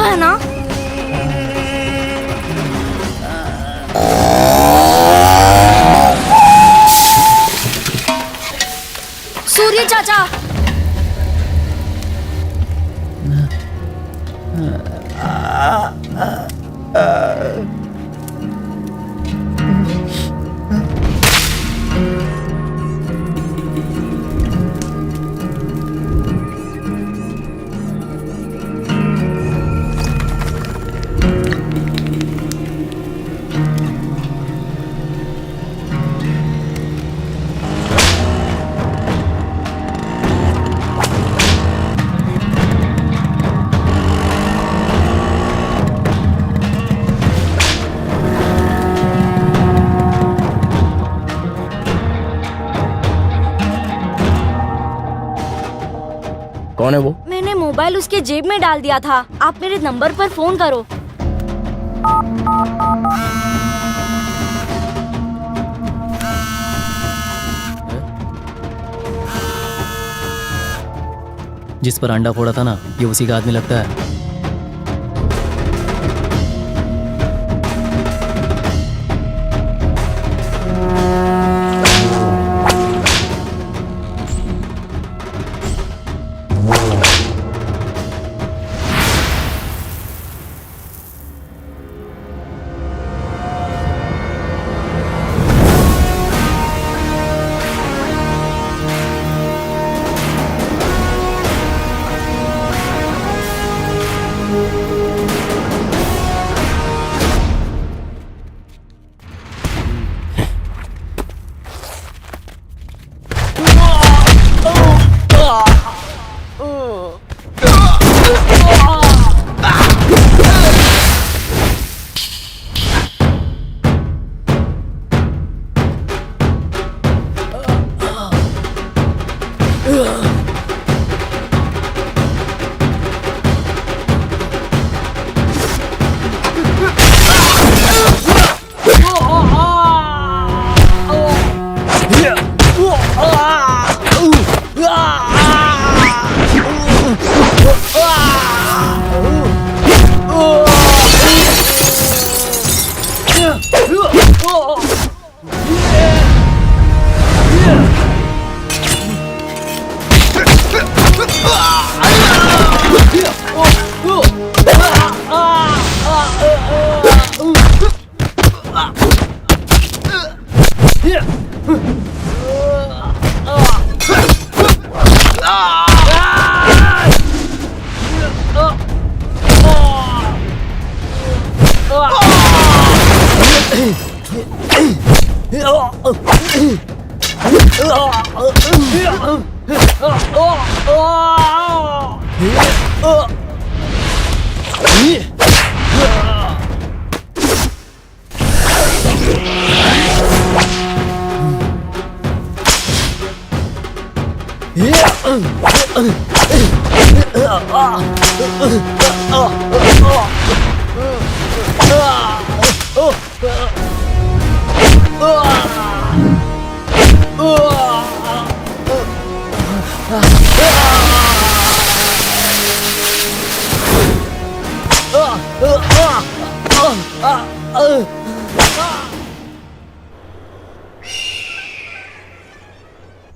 है ना? सूर्य चाचा, कौन है वो? मैंने मोबाइल उसके जेब में डाल दिया था। आप मेरे नंबर पर फोन करो। जिस पर अंडा फोड़ा था ना, ये उसी का आदमी लगता है।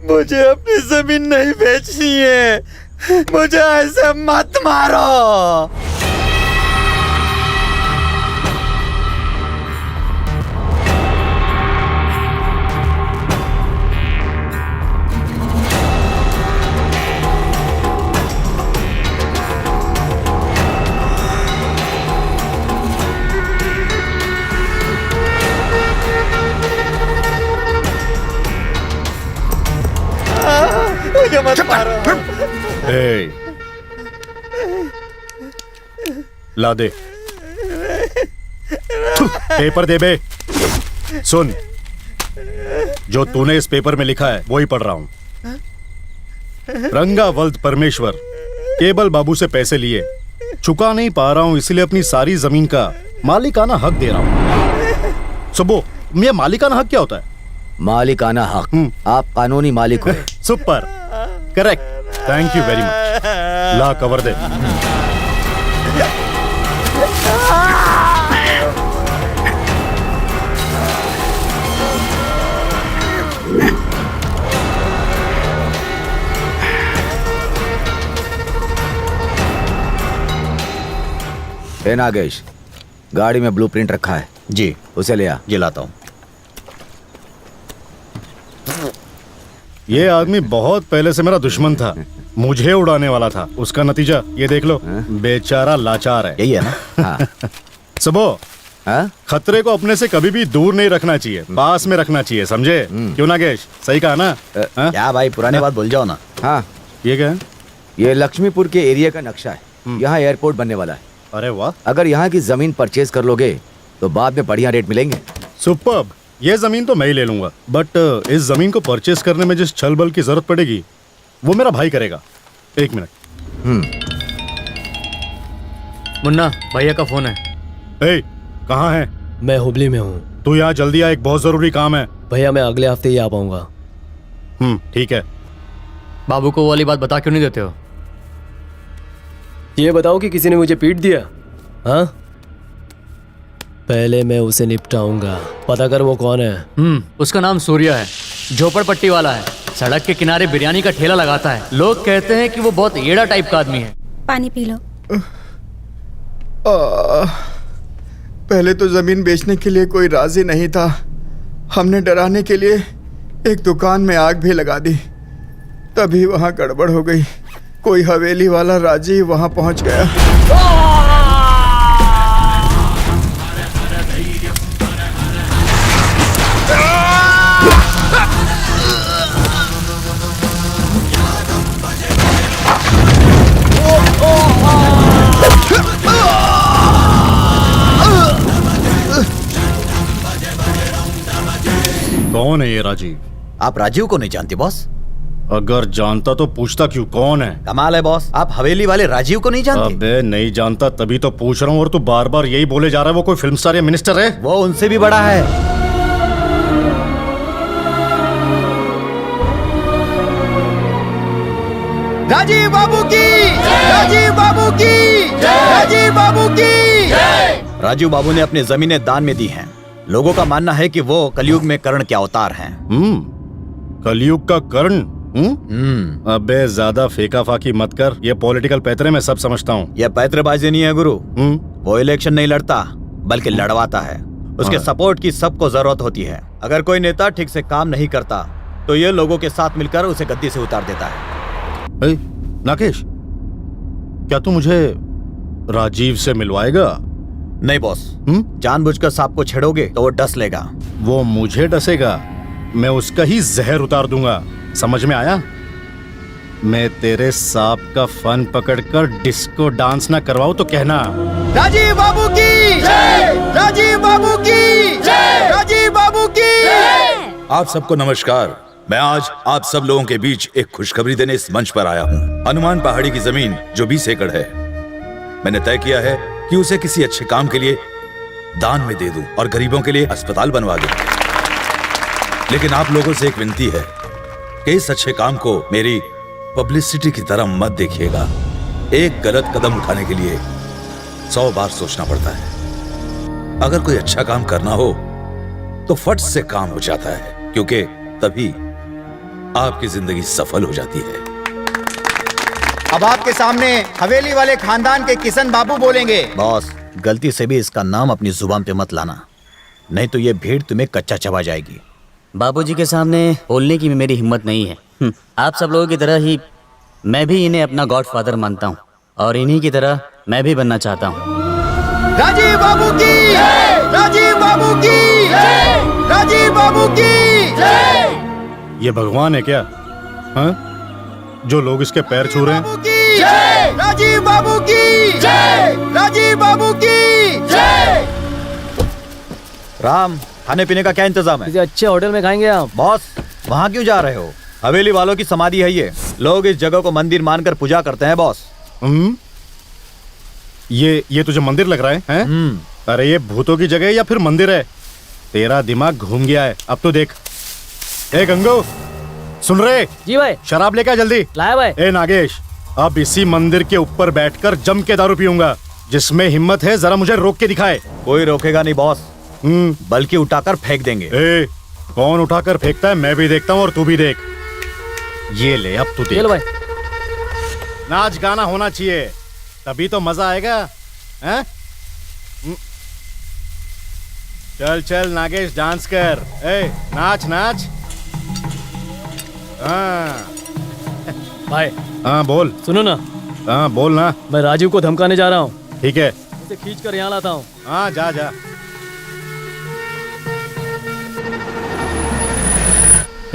मुझे अपनी जमीन नहीं बेचनी है। मुझे ऐसे मत मारो। मुझे मत मारो। ए, ला दे पेपर दे बे। सुन, जो तूने इस पेपर में लिखा है वही पढ़ रहा हूं। रंगावल्द परमेश्वर केबल बाबू से पैसे लिए, चुका नहीं पा रहा हूं, इसलिए अपनी सारी जमीन का मालिकाना हक दे रहा हूं। सुबो, ये मालिकाना हक क्या होता है? मालिकाना हक, आप कानूनी मालिक हो। Super, correct, thank you very much. ला कवर दे। ए नागेश, गाड़ी में ब्लूप्रिंट रखा है, जी उसे ले आ। जी लाता हूँ। ये आदमी बहुत पहले से मेरा दुश्मन था, मुझे उड़ाने वाला था। उसका नतीजा ये देख लो, बेचारा लाचार है। यही है ना? हाँ। सबो, हाँ? खतरे को अपने से कभी भी दूर नहीं रखना चाहिए, पास में रखना चाहिए, समझे? क्यों नागेश, सही कहा ना? हाँ? क्या भाई, पुरानी बात भूल जाओ ना। हाँ, ये क्या है? ये लक्ष्मीपुर के एरिया का नक्शा है। यहाँ एयरपोर्ट बनने वाला है। अरे वाह, अगर यहाँ की जमीन परचेज कर लोगे तो बाद में बढ़िया रेट मिलेंगे। सुपर्ब। ये जमीन तो मैं ही ले लूंगा, बट इस जमीन को परचेस करने में जिस छल बल की जरूरत पड़ेगी वो मेरा भाई करेगा। एक मिनट। मुन्ना, भैया का फोन है। ए, कहाँ है? मैं हुबली में हूँ तू यहाँ जल्दी आ, एक बहुत जरूरी काम है। भैया। मैं अगले हफ्ते ही आ पाऊंगा। ठीक है। बाबू को वो वाली बात बता क्यों नहीं देते हो? ये बताओ कि किसी ने मुझे पीट दिया? हाँ, पहले मैं उसे निपटाऊंगा। पता कर वो कौन है। उसका नाम सूर्या है, झोपड़पट्टी वाला है, सड़क के किनारे बिरयानी का ठेला लगाता है। लोग कहते हैं कि वो बहुत येड़ा टाइप का आदमी है। पानी पी लो। पहले तो जमीन बेचने के लिए कोई राजी नहीं था। हमने डराने के लिए एक दुकान में आग भी लगा दी, तभी वहां गड़बड़ हो गई। कोई हवेली वाला राजी वहां पहुंच गया। कौन है ये राजीव? आप राजीव को नहीं जानते बॉस? अगर जानता तो पूछता क्यों, कौन है? कमाल है बॉस, आप हवेली वाले राजीव को नहीं जानते? अबे नहीं जानता तभी तो पूछ रहा हूँ, और तू बार बार यही बोले जा रहा है। वो कोई फिल्म स्टार या मिनिस्टर है? वो उनसे भी बड़ा है। राजीव बाबू की, राजीव बाबू की, राजीव बाबू की। राजीव बाबू ने अपनी जमीनें दान में दी हैं। लोगों का मानना है कि वो कलयुग में कर्ण के अवतार हैं। कलयुग का कर्ण? अबे ज्यादा फेंका फाकी मत कर, ये पॉलिटिकल पैतरे मैं सब समझता हूँ। यह पैतरेबाजी नहीं है गुरु। वो इलेक्शन नहीं लड़ता बल्कि लड़वाता है। उसके सपोर्ट की सबको जरूरत होती है। अगर कोई नेता ठीक से काम नहीं करता तो ये लोगों के साथ मिलकर उसे गद्दी से उतार देता है। नाकेश, क्या तू मुझे राजीव से मिलवाएगा? नहीं बॉस, जानबूझकर सांप को छेड़ोगे तो वो डस लेगा। वो मुझे डसेगा, मैं उसका ही जहर उतार दूंगा। समझ में आया? मैं तेरे सांप का फन पकड़कर डिस्को डांस ना करवाऊं तो कहना। राजीव बाबू की जय, राजीव बाबू की जय, राजीव बाबू की। आप सबको नमस्कार। मैं आज आप सब लोगों के बीच एक खुशखबरी देने इस मंच पर आया हूँ। हनुमान पहाड़ी की जमीन जो 20 एकड़ है, मैंने तय किया है कि उसे किसी अच्छे काम के लिए दान में दे दूं और गरीबों के लिए अस्पताल बनवा दूं। लेकिन आप लोगों से एक विनती है कि इस अच्छे काम को मेरी पब्लिसिटी की तरह मत देखिएगा। एक गलत कदम उठाने के लिए 100 बार सोचना पड़ता है। अगर कोई अच्छा काम करना हो तो फट से काम हो जाता है, क्योंकि तभी आपकी जिंदगी सफल हो जाती है। अब आपके सामने हवेली वाले खानदान के किशन बाबू बोलेंगे। बॉस, गलती से भी इसका नाम अपनी जुबान पे मत लाना, नहीं तो ये भीड़ तुम्हें कच्चा चबा जाएगी। बाबूजी के सामने बोलने की मेरी हिम्मत नहीं है। आप सब लोगों की तरह ही मैं भी इन्हें अपना गॉडफादर मानता हूँ और इन्हीं की तरह मैं भी बनना चाहता हूँ। राजीव बाबू की जय, राजीव बाबू की जय, राजीव बाबू की जय। ये भगवान है क्या? हाँ? जो लोग इसके पैर छू रहे हैं? जय, राजीव बाबू की जय, राजीव बाबू की जय। राम, खाने पीने का क्या इंतजाम है? किसी अच्छे होटल में खाएंगे आप? बॉस, वहाँ क्यों जा रहे हो? हवेली वालों की समाधि है ये। लोग इस जगह को मंदिर मानकर पूजा करते हैं बॉस। ये तुझे मंदिर लग रहा है? अरे ये भूतों की जगह है या फिर मंदिर है? तेरा दिमाग घूम गया है। अब तो देख। ए गंगू, सुन रहे? जी भाई। शराब लेकर जल्दी लाया भाई। ए नागेश, अब इसी मंदिर के ऊपर बैठकर जम के दारू पीऊंगा। जिसमें हिम्मत है जरा मुझे रोक के दिखाए। कोई रोकेगा नहीं बॉस, बल्कि उठाकर फेंक देंगे। ए, कौन उठाकर फेंकता है मैं भी देखता हूँ और तू भी देख। ये ले, अब तू देख। भाई। नाच गाना होना चाहिए, तभी तो मजा आएगा। हैं? चल चल नागेश डांस कर। ए नाच नाच। हाँ भाई हाँ बोल। सुनो ना, हाँ बोल ना। मैं राजीव को धमकाने जा रहा हूँ। ठीक है। उसे खींच कर यहाँ लाता हूँ। हाँ जा जा।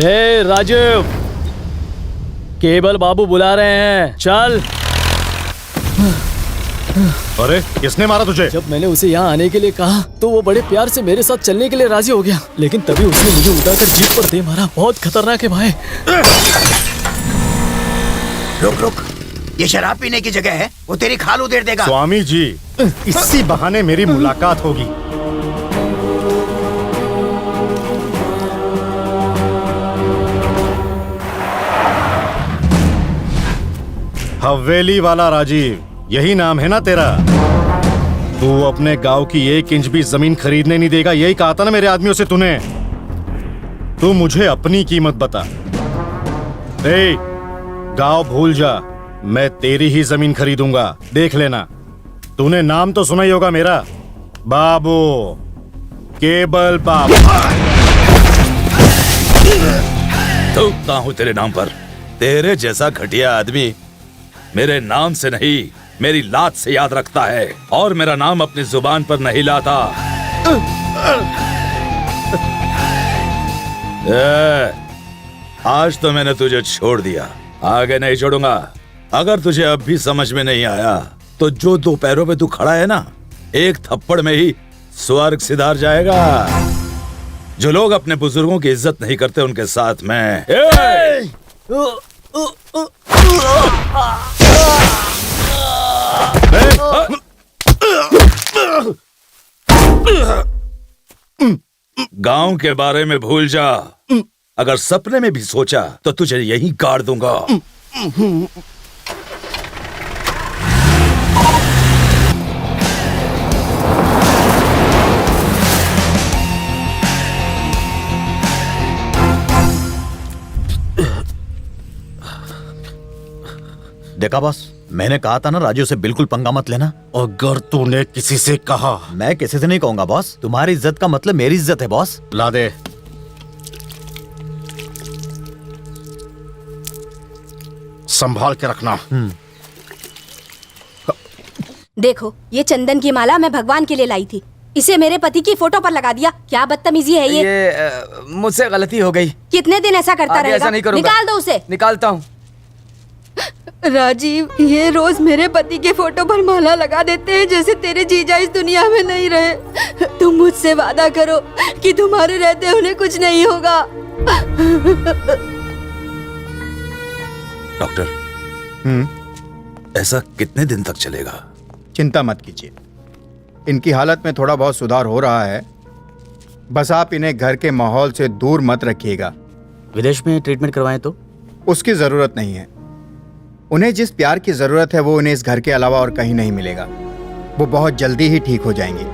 ए राजीव, केबल बाबू बुला रहे हैं, चल। अरे किसने मारा तुझे? जब मैंने उसे यहाँ आने के लिए कहा तो वो बड़े प्यार से मेरे साथ चलने के लिए राजी हो गया, लेकिन तभी उसने मुझे उठाकर जीप पर दे मारा। बहुत खतरनाक है भाई। रुक रुक, ये शराब पीने की जगह है, वो तेरी खाल उधेड़ देगा। स्वामी जी, इसी बहाने मेरी मुलाकात होगी। हवेली वाला राजीव, यही नाम है ना तेरा? तू अपने गांव की 1 इंच भी जमीन खरीदने नहीं देगा, यही कहा था ना मेरे आदमियों से तूने। तू मुझे अपनी कीमत बता। ए, गांव भूल जा, मैं तेरी ही जमीन खरीदूंगा, देख लेना। तूने नाम तो सुना ही होगा मेरा, बाबू, केबल बाबू। थूकता हूं तेरे नाम पर। तेरे जैसा घटिया आदमी मेरे नाम से नहीं, मेरी लात से याद रखता है, और मेरा नाम अपनी जुबान पर नहीं लाता। आज तो मैंने तुझे छोड़ दिया, आगे नहीं छोड़ूंगा। अगर तुझे अब भी समझ में नहीं आया तो जो 2 पैरों पे तू खड़ा है ना, एक थप्पड़ में ही स्वर्ग सिधार जाएगा। जो लोग अपने बुजुर्गों की इज्जत नहीं करते उनके साथ मैं गांव के बारे में भूल जा। अगर सपने में भी सोचा तो तुझे यहीं गाड़ दूंगा। देखा बॉस, मैंने कहा था ना राजू से बिल्कुल पंगा मत लेना। अगर तूने किसी से कहा। मैं किसी से नहीं कहूंगा बॉस, तुम्हारी इज्जत का मतलब मेरी इज्जत है बॉस। ला दे। संभाल के रखना। देखो, ये चंदन की माला मैं भगवान के लिए लाई थी, इसे मेरे पति की फोटो पर लगा दिया। क्या बदतमीजी है ये मुझसे गलती हो गई। कितने दिन ऐसा करता आगे रहेगा? ऐसा नहीं करूंगा। निकाल दो उसे। निकालता हूँ। राजीव, ये रोज मेरे पति के फोटो पर माला लगा देते हैं जैसे तेरे जीजा इस दुनिया में नहीं रहे। तुम मुझसे वादा करो कि तुम्हारे रहते उन्हें कुछ नहीं होगा। डॉक्टर, ऐसा कितने दिन तक चलेगा? चिंता मत कीजिए, इनकी हालत में थोड़ा बहुत सुधार हो रहा है। बस आप इन्हें घर के माहौल से दूर मत रखिएगा। विदेश में ट्रीटमेंट करवाएं तो? उसकी जरूरत नहीं है। उन्हें जिस प्यार की जरूरत है वो उन्हें इस घर के अलावा और कहीं नहीं मिलेगा। वो बहुत जल्दी ही ठीक हो जाएंगे।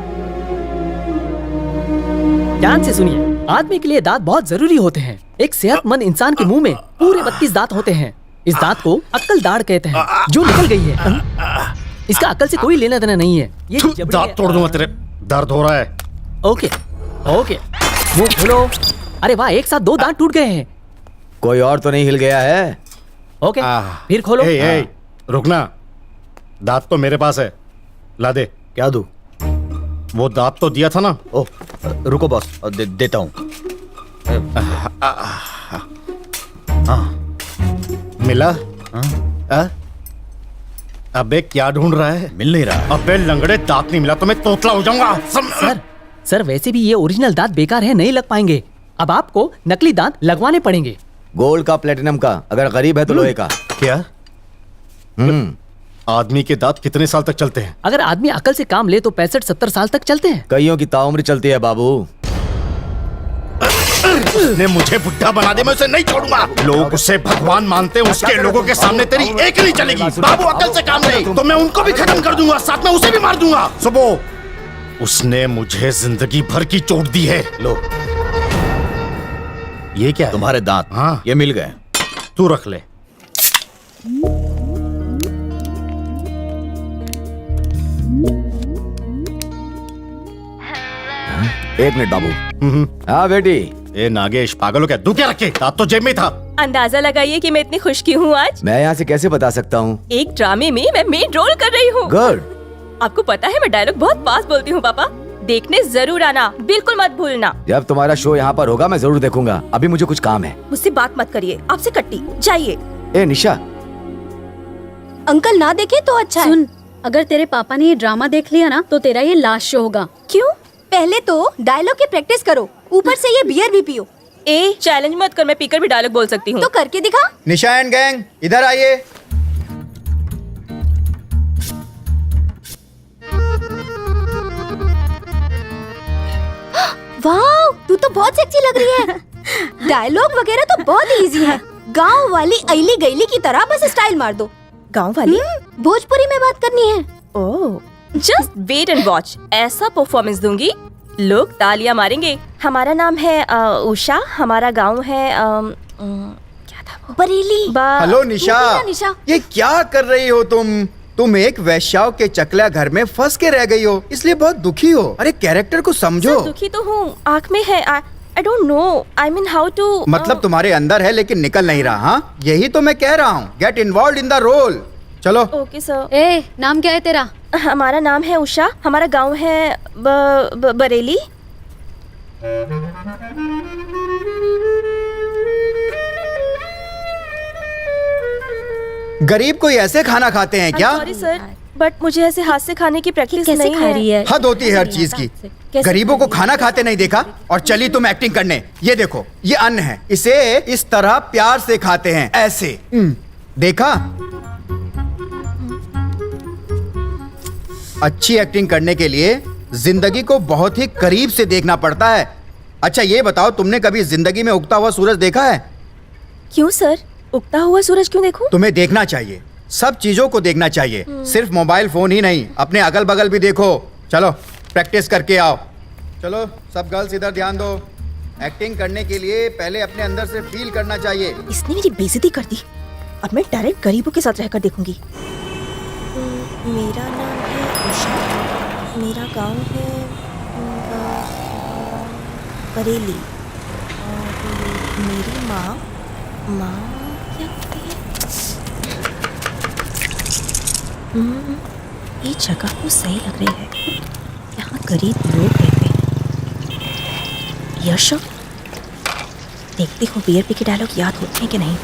ध्यान से सुनिए, आदमी के लिए दांत बहुत जरूरी होते हैं। एक सेहतमंद इंसान के मुंह में पूरे 32 दांत होते हैं। इस दांत को अक्ल दाढ़ कहते हैं, जो निकल गई है। इसका अकल से कोई लेना देना नहीं है। ये दांत तोड़ दूंगा तेरे। दर्द हो रहा है। ओके ओके, मुंह खोलो। अरे वाह, एक साथ 2 दांत टूट गए हैं। कोई और तो नहीं हिल गया है? ओके, फिर खोलो। रुकना, दांत तो मेरे पास है, ला दे। क्या दूं? वो दांत तो दिया था ना। ओह, रुको बॉस, देता हूँ। मिला? अबे क्या ढूंढ रहा है? मिल नहीं रहा। अबे लंगड़े, दांत नहीं मिला तो मैं तोतला हो जाऊंगा। सर वैसे भी ये ओरिजिनल दांत बेकार है, नहीं लग पाएंगे। अब आपको नकली दांत लगवाने पड़ेंगे। गोल्ड का, प्लेटिनम का, अगर गरीब है तो लोहे का। क्या? आदमी के दांत कितने साल तक चलते हैं? अगर आदमी अकल से काम ले तो 65-70 साल तक चलते हैं। कईयों की ताउम्र चलती है बाबू। ने मुझे बुढ़ा बना दे, मैं उसे नहीं छोड़ूंगा। लोग उसे भगवान मानते हैं, उसके लोगों के सामने तेरी एक नहीं चलेगी। बाबू अकल से काम ले तो मैं उनको भी खत्म कर दूंगा, साथ में उसे भी मार दूंगा। सुबह उसने मुझे जिंदगी भर की चोट दी है। लो, ये क्या है? तुम्हारे दांत। हाँ, ये मिल गए। तू रख ले। एक मिनट बाबू। हाँ बेटी। ए नागेश, पागल हो क्या? तू क्या रखे? दांत तो जेब में था। अंदाजा लगाइए कि मैं इतनी खुश क्यों हूँ आज। मैं यहाँ से कैसे बता सकता हूँ? एक ड्रामे में मैं मेन रोल कर रही हूँ। गुड। आपको पता है मैं डायलॉग बहुत फास्ट बोलती हूँ पापा। देखने जरूर आना, बिल्कुल मत भूलना। जब तुम्हारा शो यहाँ पर होगा मैं जरूर देखूंगा। अभी मुझे कुछ काम है। मुझसे बात मत करिए, आपसे कट्टी। जाइए। ए निशा। अंकल ना देखे तो अच्छा है। सुन, अगर तेरे पापा ने ये ड्रामा देख लिया ना तो तेरा ये लास्ट शो होगा। क्यों? पहले तो डायलॉग की प्रैक्टिस करो, ऊपर से ये बियर भी पियो। ए चैलेंज मत कर, मैं पीकर भी डायलॉग बोल सकती हूँ। तो करके दिखा। निशा एंड गैंग इधर आइए। वाह, तू तो बहुत सेक्सी लग रही है। डायलॉग वगैरह तो बहुत इजी है। गांव वाली अली गैली की तरह बस स्टाइल मार दो। गाँव वाली? भोजपुरी में बात करनी है। ओह, जस्ट वेट एंड वॉच। ऐसा परफॉर्मेंस दूंगी लोग तालियां मारेंगे। हमारा नाम है उषा, हमारा गांव है क्या था वो? बरेली। हेलो निशा। तू भी ना निशा। ये क्या कर रही हो तुम एक वैश्याओं के चकला घर में फंस के रह गई हो, इसलिए बहुत दुखी हो। अरे कैरेक्टर को समझो। सर, दुखी तो हूँ, आँख में है। I don't know, I mean how to. मतलब तुम्हारे अंदर है लेकिन निकल नहीं रहा। हाँ, यही तो मैं कह रहा हूँ। Get involve in the role. चलो। Okay sir. ए, नाम क्या है तेरा? हमारा नाम है उषा, हमारा गांव है बरेली। गरीब कोई ऐसे खाना खाते हैं क्या? सॉरी सर, बट मुझे ऐसे हाथ से खाने की प्रैक्टिस कैसे नहीं खा रही है? हद होती है हर चीज की। गरीबों को खाना खाते नहीं देखा और चली तुम एक्टिंग करने। ये देखो, ये अन्न है, इसे इस तरह प्यार से खाते हैं, ऐसे। देखा? अच्छी एक्टिंग करने के लिए जिंदगी को बहुत ही करीब से देखना पड़ता है। अच्छा ये बताओ, तुमने कभी जिंदगी में उगता हुआ सूरज देखा है? क्यों सर, उगता हुआ सूरज क्यों देखूं? तुम्हें देखना चाहिए, सब चीजों को देखना चाहिए, सिर्फ मोबाइल फोन ही नहीं, अपने अगल बगल भी देखो। चलो प्रैक्टिस करके आओ। चलो सब गर्ल्स इधर ध्यान दो। एक्टिंग करने के लिए पहले अपने अंदर से फील करना चाहिए। इसने मेरी बेइज्जती कर दी। अब मैं डायरेक्ट गरीबों के साथ रहकर देखूंगी। मेरा नाम है उषा, मेरा गांव है बरेली, और मेरी माँ क्या कहती है? ये जगह तो सही लग रही है, यहाँ गरीब लोग रहते हैं। यश, देखती हूँ बियर पी के डायलॉग याद होते हैं कि नहीं।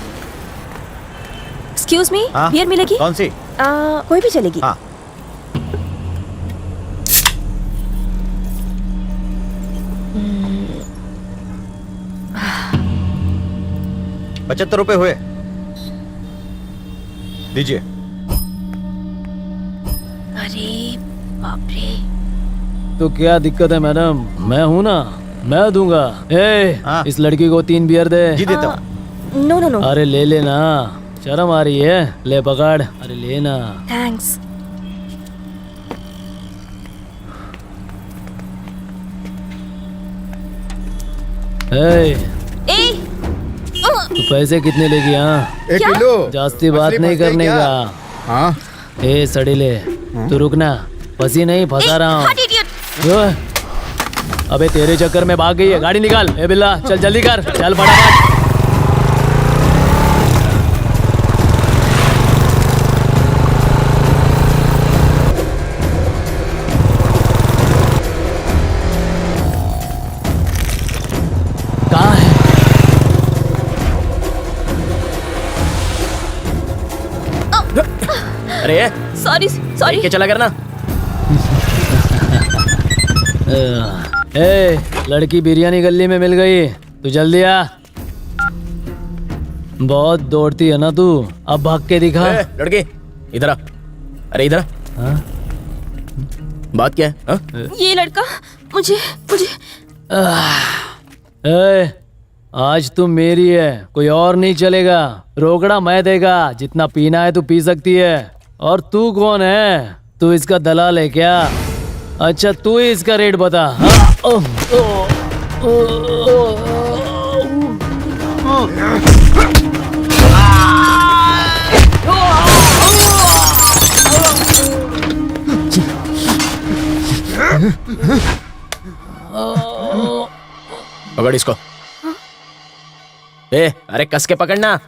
एक्सक्यूज मी, बियर मिलेगी? कौन सी? कोई भी चलेगी। हाँ। 75 रुपए हुए, दीजिए। अरे बाप रे। तो क्या दिक्कत है मैडम? मैं हूँ ना, मैं दूंगा। इस लड़की को 3 बियर दे। जी देता हूँ। No no no. अरे ले लेना, शर्म आ रही है। ले पकड़, अरे लेना। थैंक्स। तो पैसे कितने लेगी? हाँ, 1 किलो। जास्ती बात नहीं करने का। हाँ। सड़ीले, तू रुकना, फंसी नहीं, फंसा रहा हूँ। अबे तेरे चक्कर में भाग गई है। गाड़ी निकाल। ए बिल्ला, चल जल्दी कर, चल फटाफट। कहाँ है? अरे सॉरी सॉरी। के चला करना। लड़की बिरयानी गली में मिल गई, तू जल्दी आ। बहुत दौड़ती है ना तू, अब भाग के दिखा। लड़के इधर आ। अरे इधर आ। बात क्या है? हा? ये लड़का मुझे आज तुम मेरी है, कोई और नहीं चलेगा। रोकड़ा मैं देगा, जितना पीना है तू पी सकती है। और तू कौन है? तू इसका दलाल है क्या? अच्छा तू ही इसका रेट बता। पकड़ इसको। ए, अरे कस के पकड़ना।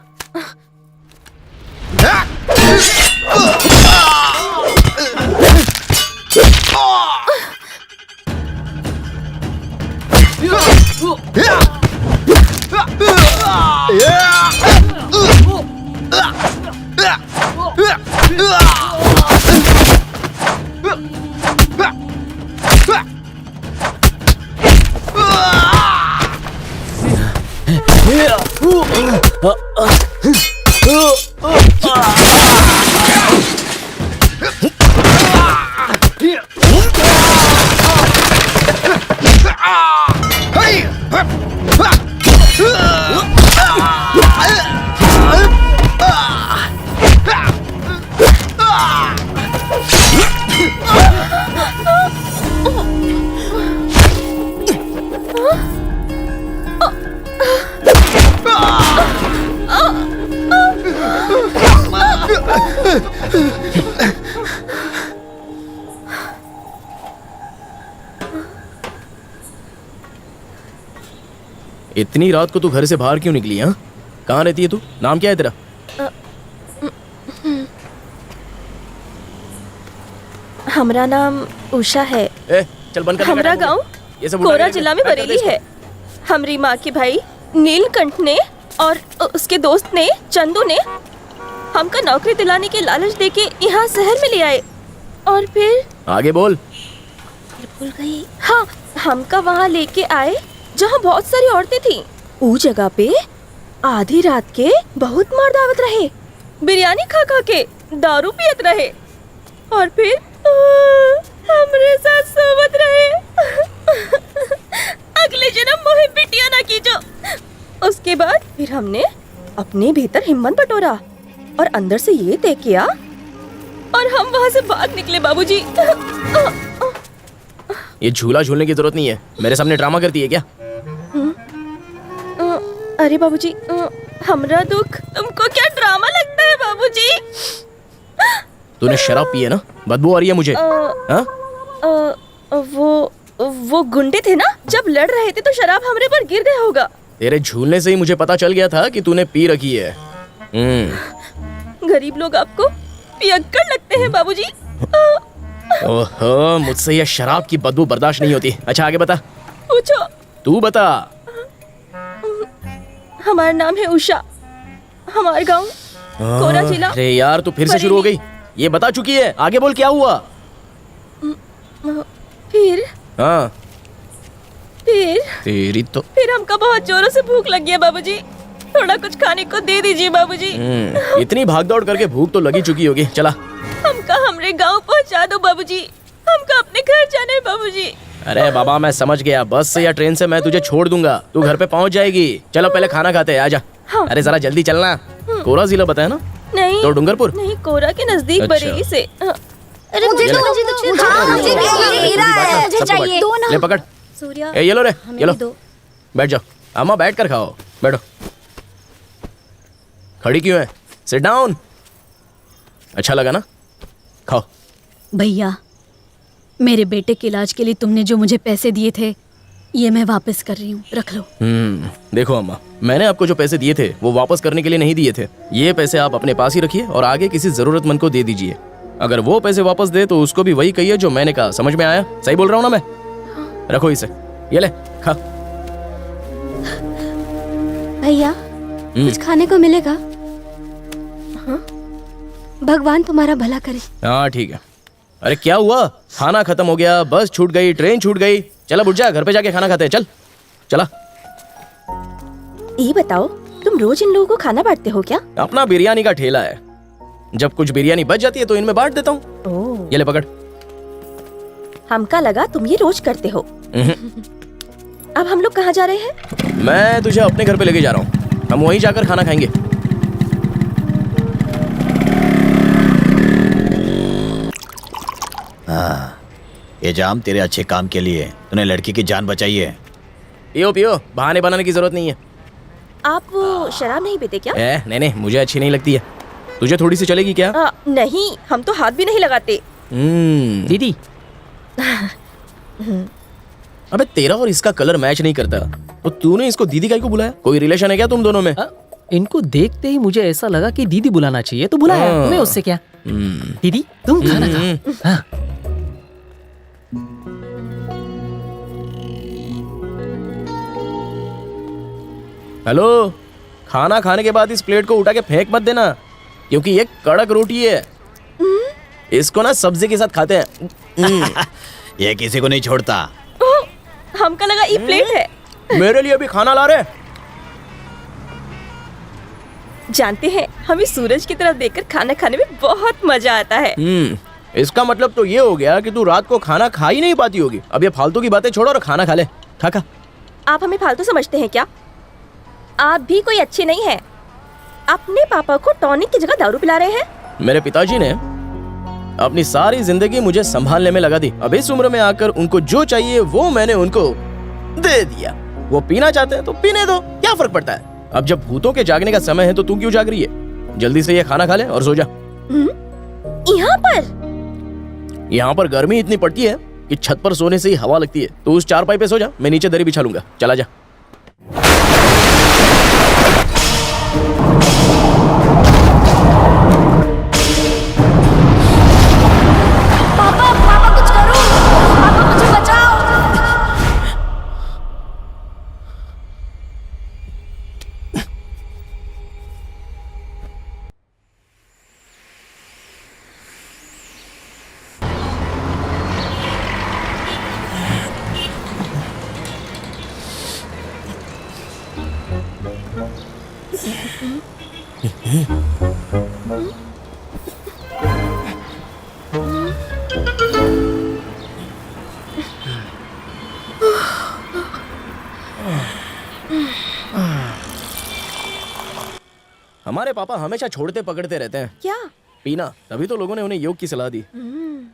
इतनी रात को तू घर से बाहर क्यों निकली? हाँ, कहाँ रहती है तू? नाम क्या है तेरा? हमारा नाम उषा है। ए, चल बंद कर। हमारा गांव कोरा जिला में बरेली है। हमारी माँ के भाई नीलकंठ ने और उसके दोस्त ने चंदू ने हमका नौकरी दिलाने के लालच देके यहाँ शहर में ले आए और फिर आगे बोल। भूल गई। हाँ, हमका वहाँ लेके आए जहाँ बहुत सारी औरतें थी। उस जगह पे आधी रात के बहुत मार दावत रहे, बिरयानी खा खा के दारू पियत रहे और फिर हमरे साथ सोवत रहे। अगले जन्म मोहे बिटिया ना कीजो। उसके बाद फिर हमने अपने भीतर हिम्मत बटोरा और अंदर से ये तय किया और हम वहाँ से भाग निकले बाबूजी। ये झूला झूलने की जरूरत नहीं है, मेरे सामने ड्रामा करती है क्या? अरे बाबूजी, हमरा दुख तुमको क्या ड्रामा लगता है बाबूजी? तूने शराब पी है ना, बदबू आ रही है मुझे। वो गुंडे थे ना, जब लड़ रहे थे तो शराब हमरे पर गिर गया होगा। तेरे झूलने से ही मुझे पता चल गया था कि तूने पी रखी है। गरीब लोग आपको पियक्कड़ लगते हैं बाबूजी। ओहो, मुझसे ये शराब की बदबू बर्दाश्त नहीं होती। अच्छा आगे बता। पूछो। तू बता। हमारा नाम है उषा, हमारा गांव कोरा जिला। अरे यार, तू फिर से शुरू हो गई। ये बता चुकी है, आगे बोल क्या हुआ? फिर हाँ, फिर तेरी तो फिर हमका बहुत जोरों से भूख लगी है बाबूजी, थोड़ा कुछ खाने को दे दीजिए बाबूजी। इतनी भागदौड़ करके भूख तो लगी चुकी होगी। चला, हमका हमरे गांव पहुंचा दो बाबूजी, हमका अपने घर जाना है बाबूजी। अरे बाबा, मैं समझ गया, बस से या ट्रेन से मैं तुझे छोड़ दूंगा, तू घर पे पहुंच जाएगी। चलो पहले खाना खाते हैं, आजा। हाँ। अरे जरा जल्दी चलना। कोरा जिला बताया ना? नहीं तो डूंगरपुर? नहीं, कोरा के नजदीक अच्छा। बरेली से। अरे मुझे तो चाहिए। ले पकड़। सूर्या, ए, ये लो रे, हमें ये लो। भी दो। बैठ जाओ अम्मा, बैठ कर खाओ। बैठो। खड़ी क्यों है? Sit down. अच्छा लगा ना? खाओ। भैया, मेरे बेटे के इलाज के लिए तुमने जो मुझे पैसे दिए थे, ये मैं वापस कर रही हूँ, रख लो। देखो अम्मा, मैंने आपको जो पैसे दिए थे वो वापस करने के लिए नहीं दिए थे। ये पैसे आप अपने पास ही रखिए और आगे किसी जरूरतमंद को दे दीजिए। अगर वो पैसे वापस दे तो उसको भी वही कहिए जो मैंने कहा। समझ में आया? सही बोल रहा हूँ ना मैं? रखो इसे, ये ले खा। भैया, कुछ खाने को मिलेगा? हाँ? भगवान तुम्हारा भला करे। हाँ ठीक है। अरे क्या हुआ? खाना खत्म हो गया, बस छूट गई, ट्रेन छूट गई। चला बुढ़ जा, घर पे जाके खाना खाते हैं। चल चला। ये बताओ, तुम रोज इन लोगों को खाना बांटते हो क्या? अपना बिरयानी का ठेला है, जब कुछ बिरयानी बच जाती है तो इनमें बांट देता हूँ। ये ले पकड़। हमका लगा तुम ये रोज करते हो। अब हम लोग कहाँ जा रहे हैं? मैं तुझे अपने घर पे लेके जा रहा हूँ, हम वहीं जाकर खाना खाएंगे। हाँ, ये जाम तेरे अच्छे काम के लिए, तूने लड़की की जान बचाई है। पियो पियो, बहाने बनाने की जरूरत नहीं है। आप वो शराब नहीं पीते क्या? नहीं, मुझे अच्छी नहीं लगती है। तुझे थोड़ी सी चलेगी क्या? नहीं, हम तो हाथ भी नहीं लगाते। दीदी, अबे तेरा और इसका कलर मैच नहीं करता, तो तूने इसको दीदी काहे को बुलाया? कोई रिलेशन है क्या तुम दोनों में? इनको देखते ही मुझे ऐसा लगा कि दीदी बुलाना चाहिए तो बुलाया। तुम्हें उससे क्या? दीदी तुम खाना खाओ। हाँ। हेलो, खाना खाने के बाद इस प्लेट को उठा के फेंक मत देना, क्योंकि ये कड़क रोटी है। इसको ना सब्जी के साथ खाते हैं। ये किसी को नहीं छोड़ता। हमका लगा ये प्लेट है। मेरे लिए भी खाना ला रहे। जानते हैं, हमें सूरज की तरफ देखकर खाना खाने में बहुत मजा आता है। इसका मतलब तो ये हो गया कि तू रात को खाना खा ही नहीं पाती होगी। अब ये फालतू की बातें छोड़ो और खाना खा ले। खा। आप हमें फालतू समझते हैं क्या? आप भी कोई अच्छे नहीं हैं। अपने पापा को टॉनिक की जगह दारू पिला रहे हैं। मेरे पिताजी ने अपनी सारी जिंदगी मुझे संभालने में लगा दी। अब इस उम्र में आकर उनको जो चाहिए वो मैंने उनको दे दिया। वो पीना चाहते हैं तो पीने दो, क्या फर्क पड़ता है? अब जब भूतों के जागने का समय है तो तू क्यों जाग रही है? जल्दी से ये खाना खा ले और सो जा। यहाँ पर गर्मी इतनी पड़ती है कि छत पर सोने से ही हवा लगती है। तो उस चारपाई पे सो जा, मैं नीचे दरी बिछा लूंगा। चला जा। पापा कुछ करो, पापा मुझे बचाओ। हमारे पापा हमेशा छोड़ते पकड़ते रहते हैं। क्या? पीना। तभी तो लोगों ने उन्हें योग की सलाह दी।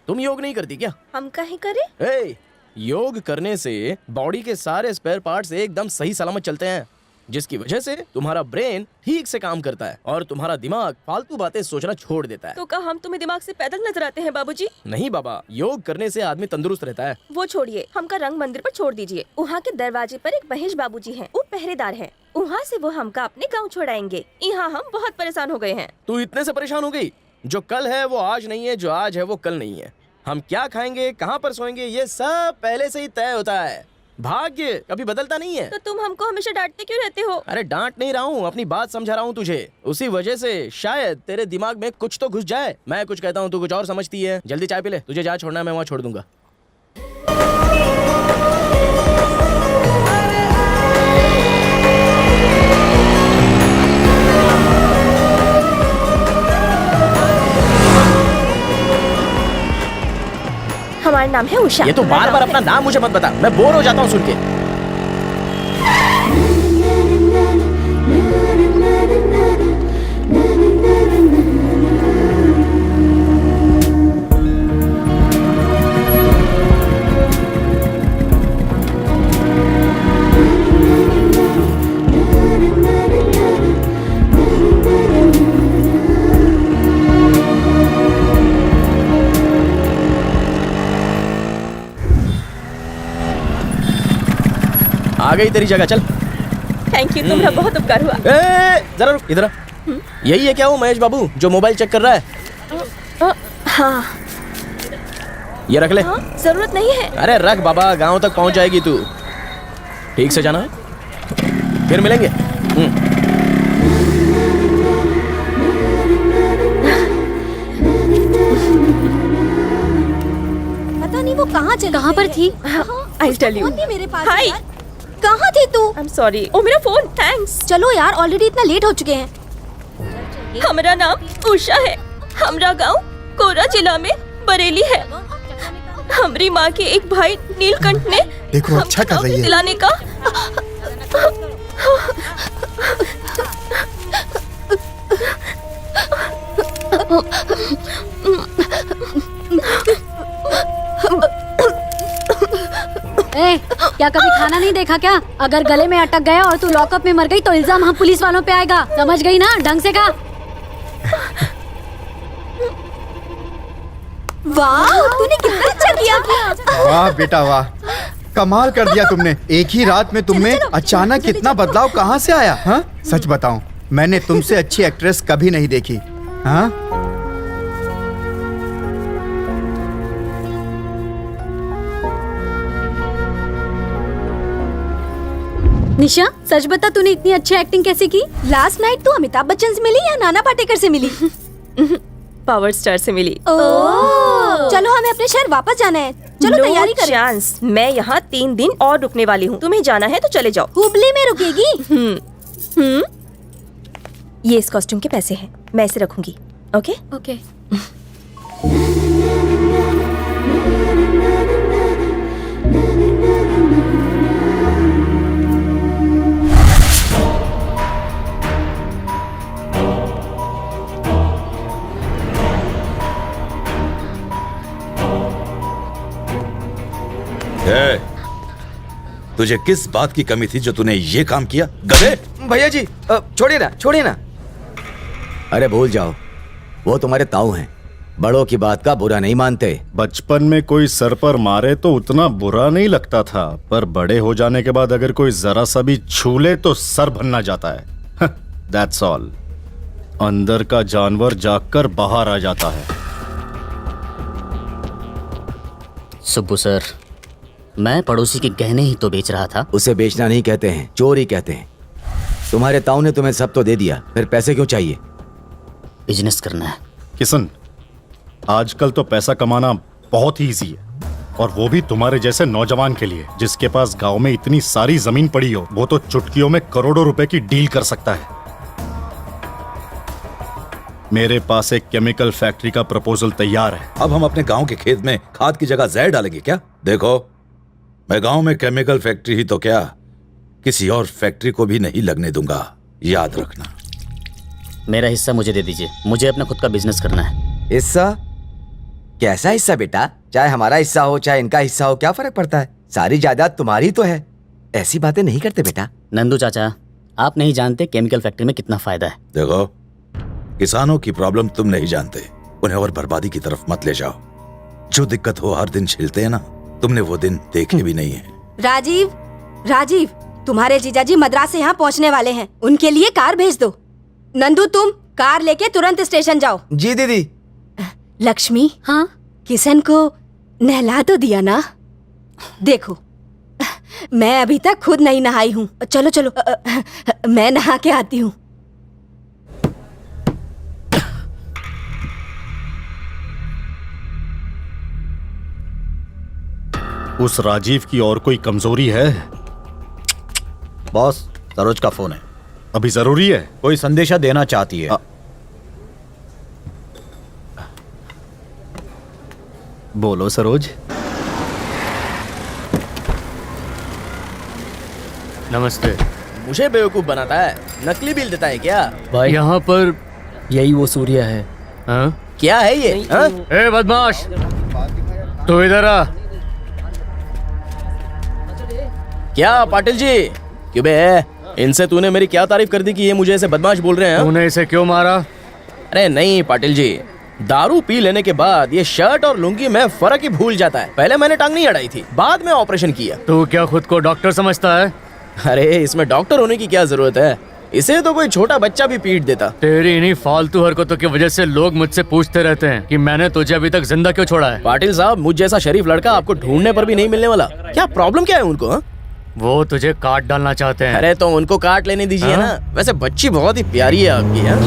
तुम योग नहीं करती क्या? हम काहे करें? योग करने से बॉडी के सारे स्पेयर पार्ट्स एकदम सही सलामत चलते हैं, जिसकी वजह से तुम्हारा ब्रेन ठीक से काम करता है और तुम्हारा दिमाग फालतू बातें सोचना छोड़ देता है। तो क्या हम तुम्हें दिमाग से पैदल नजर आते हैं बाबूजी? नहीं बाबा, योग करने से आदमी तंदुरुस्त रहता है। वो छोड़िए, हमका रंग मंदिर पर छोड़ दीजिए। वहाँ के दरवाजे पर एक महेश बाबूजी हैं, वो पहरेदार हैं। वहाँ से वो हमका अपने गाँव छोड़ाएंगे। यहाँ हम बहुत परेशान हो गए हैं। तू इतने से परेशान हो गई? जो कल है वो आज नहीं है, जो आज है वो कल नहीं है। हम क्या खाएंगे, कहाँ पर सोएंगे, ये सब पहले से ही तय होता है। भाग्य कभी बदलता नहीं है। तो तुम हमको हमेशा डांटते क्यों रहते हो? अरे डांट नहीं रहा हूँ, अपनी बात समझा रहा हूँ तुझे। उसी वजह से शायद तेरे दिमाग में कुछ तो घुस जाए। मैं कुछ कहता हूँ, तू कुछ और समझती है। जल्दी चाय पी ले, तुझे जहाँ छोड़ना है मैं वहाँ छोड़ दूंगा। हमारा नाम है उषा। ये तो बार बार अपना नाम मुझे मत बता, मैं बोर हो जाता हूँ सुन के। आ गई तेरी जगह, चल। थैंक यू, तुम्हारा बहुत उपकार हुआ। जरा रुक, इधर। यही है क्या वो महेश बाबू जो मोबाइल चेक कर रहा है? हाँ। ये रख ले। जरूरत नहीं है। अरे रख बाबा, गांव तक पहुंच जाएगी तू। ठीक से जाना है, फिर मिलेंगे। पता नहीं वो कहाँ पर थी। I'll tell you. मेरे पास हाय, कहाँ थी तू? I'm sorry. ओ मेरा फोन, थैंक्स। चलो यार, ऑलरेडी इतना लेट हो चुके हैं। हमारा नाम उषा है। हमारा गांव कोरा जिला में बरेली है। हमारी माँ के एक भाई नीलकंठ ने देखो अच्छा कर रही है दिलाने का। क्या कभी खाना नहीं देखा क्या? अगर गले में अटक गया और तू लॉकअप में मर गई तो इल्जाम हम पुलिस वालों पे आएगा। समझ गई ना? ढंग से कहा। वाह, तूने कितना अच्छा किया। वाह बेटा वाह। कमाल कर दिया तुमने। एक ही रात में तुम में अचानक इतना बदलाव कहाँ से आया? हाँ, सच बताऊं, मैंने तुमसे अच्छी एक्ट्रेस कभी नहीं देखी। हाँ, निशा, सच बता, तूने इतनी अच्छी एक्टिंग कैसे की? लास्ट नाइट तू अमिताभ बच्चन से मिली या नाना पाटेकर से मिली? पावर स्टार से मिली। चलो हमें अपने शहर वापस जाना है। चलो No तैयारी करें। चांस। मैं यहाँ 3 दिन और रुकने वाली हूँ। तुम्हें जाना है तो चले जाओ। हुबली में रुकेगी? ये इस कॉस्ट्यूम के पैसे हैं, मैं इसे रखूंगी। Okay okay. तुझे किस बात की कमी थी जो तूने ये काम किया? गधे! भैया जी, छोड़िए ना, छोड़िए ना। अरे भूल जाओ, वो तुम्हारे ताऊ हैं, बड़ों की बात का बुरा नहीं मानते। बचपन में कोई सर पर मारे तो उतना बुरा नहीं लगता था, पर बड़े हो जाने के बाद अगर कोई जरा सा भी छू ले तो सर भन्ना जाता है। That's all. अंदर का जानवर जागकर बाहर आ जाता है। सुब्बू सर, मैं पड़ोसी के गहने ही तो बेच रहा था। उसे बेचना नहीं कहते हैं, चोरी कहते हैं। तुम्हारे ताऊ ने तुम्हें सब तो दे दिया, फिर पैसे क्यों चाहिए? बिजनेस करना है। किशन, आजकल तो पैसा कमाना बहुत ही इजी है, और वो भी तुम्हारे जैसे नौजवान के लिए, जिसके पास गांव में इतनी सारी जमीन पड़ी हो। वो तो चुटकियों में करोड़ों रुपए की डील कर सकता है। मेरे पास एक केमिकल फैक्ट्री का प्रपोजल तैयार है। अब हम अपने गांव के खेत में खाद की जगह जहर डालेंगे क्या? देखो, मैं गांव में केमिकल फैक्ट्री ही तो क्या, किसी और फैक्ट्री को भी नहीं लगने दूंगा, याद रखना। मेरा हिस्सा मुझे दे दीजिए, मुझे अपना खुद का बिजनेस करना है। हिस्सा? कैसा हिस्सा बेटा? चाहे हमारा हिस्सा हो चाहे इनका हिस्सा हो, क्या फर्क पड़ता है? सारी जायदाद तुम्हारी तो है। ऐसी बातें नहीं करते बेटा। नंदू चाचा, आप नहीं जानते केमिकल फैक्ट्री में कितना फायदा है। देखो, किसानों की प्रॉब्लम तुम नहीं जानते, उन्हें और बर्बादी की तरफ मत ले जाओ। जो दिक्कत हो हर दिन झेलते हैं ना, तुमने वो दिन देखे भी नहीं है। राजीव, राजीव, तुम्हारे जीजाजी मद्रास से यहाँ पहुँचने वाले हैं, उनके लिए कार भेज दो। नंदू, तुम कार लेके तुरंत स्टेशन जाओ। जी दीदी। लक्ष्मी, हाँ, किशन को नहला तो दिया ना? देखो, मैं अभी तक खुद नहीं नहाई हूँ। चलो चलो, मैं नहा के आती हूँ। उस राजीव की और कोई कमजोरी है? बॉस, सरोज का फोन है। अभी जरूरी है? कोई संदेशा देना चाहती है। बोलो सरोज। नमस्ते। मुझे बेवकूफ बनाता है, नकली बिल देता है क्या? भाई, यहाँ पर यही वो सूर्य है। हाँ? क्या है ये? हाँ? ए बदमाश, तू इधर आ। क्या पाटिल जी? क्यों बे, इनसे तूने मेरी क्या तारीफ कर दी कि ये मुझे ऐसे बदमाश बोल रहे हैं? तूने इसे क्यों मारा? अरे नहीं पाटिल जी, दारू पी लेने के बाद ये शर्ट और लुंगी में फर्क ही भूल जाता है। पहले मैंने टांग नहीं अड़ाई थी, बाद में ऑपरेशन किया। तू क्या खुद को डॉक्टर समझता है? अरे इसमें डॉक्टर होने की क्या जरूरत है? इसे तो कोई छोटा बच्चा भी पीट देता। तेरी इन्हीं फालतू हरकतों की वजह से लोग मुझसे पूछते रहते हैं कि मैंने तुझे अभी तक जिंदा क्यों छोड़ा है। पाटिल साहब, मुझ जैसा शरीफ लड़का आपको ढूंढने पर भी नहीं मिलने वाला। क्या प्रॉब्लम क्या है उनको? हा? वो तुझे काट डालना चाहते हैं। अरे तो उनको काट लेने दीजिए ना। वैसे बच्ची बहुत ही प्यारी है आपकी। है?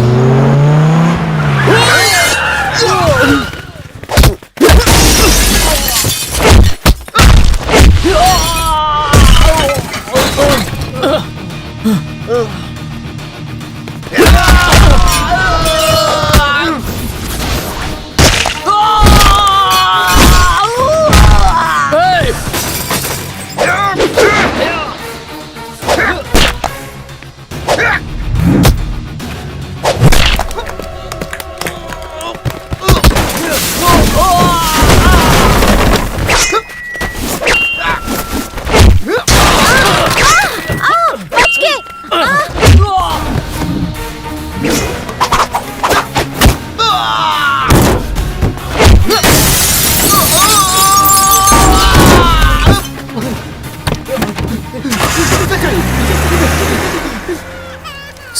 बच गए।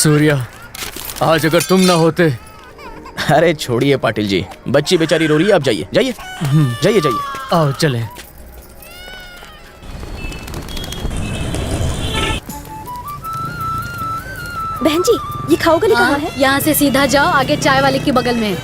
सूर्या, आज अगर तुम ना होते। अरे छोड़िए पाटिल जी, बच्ची बेचारी रो रही है, आप जाइए जाइए जाइए जाइए। आओ चले। बहन जी, ये खाओ गली कहाँ है? यहाँ से सीधा जाओ, आगे चाय वाले के बगल में।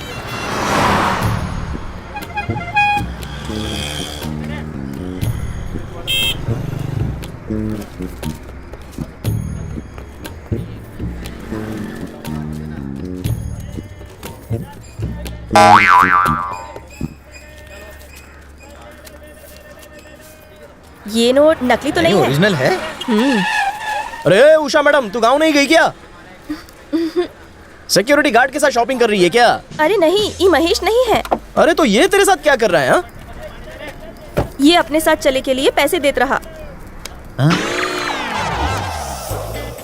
ये नोट नकली तो नहीं है? ओरिजिनल है। अरे उषा मैडम, तू गाँव नहीं गई क्या? सिक्योरिटी गार्ड के साथ शॉपिंग कर रही है क्या? अरे नहीं, ये महेश नहीं है। अरे तो ये तेरे साथ क्या कर रहा है? हा? ये अपने साथ चले के लिए पैसे देत रहा।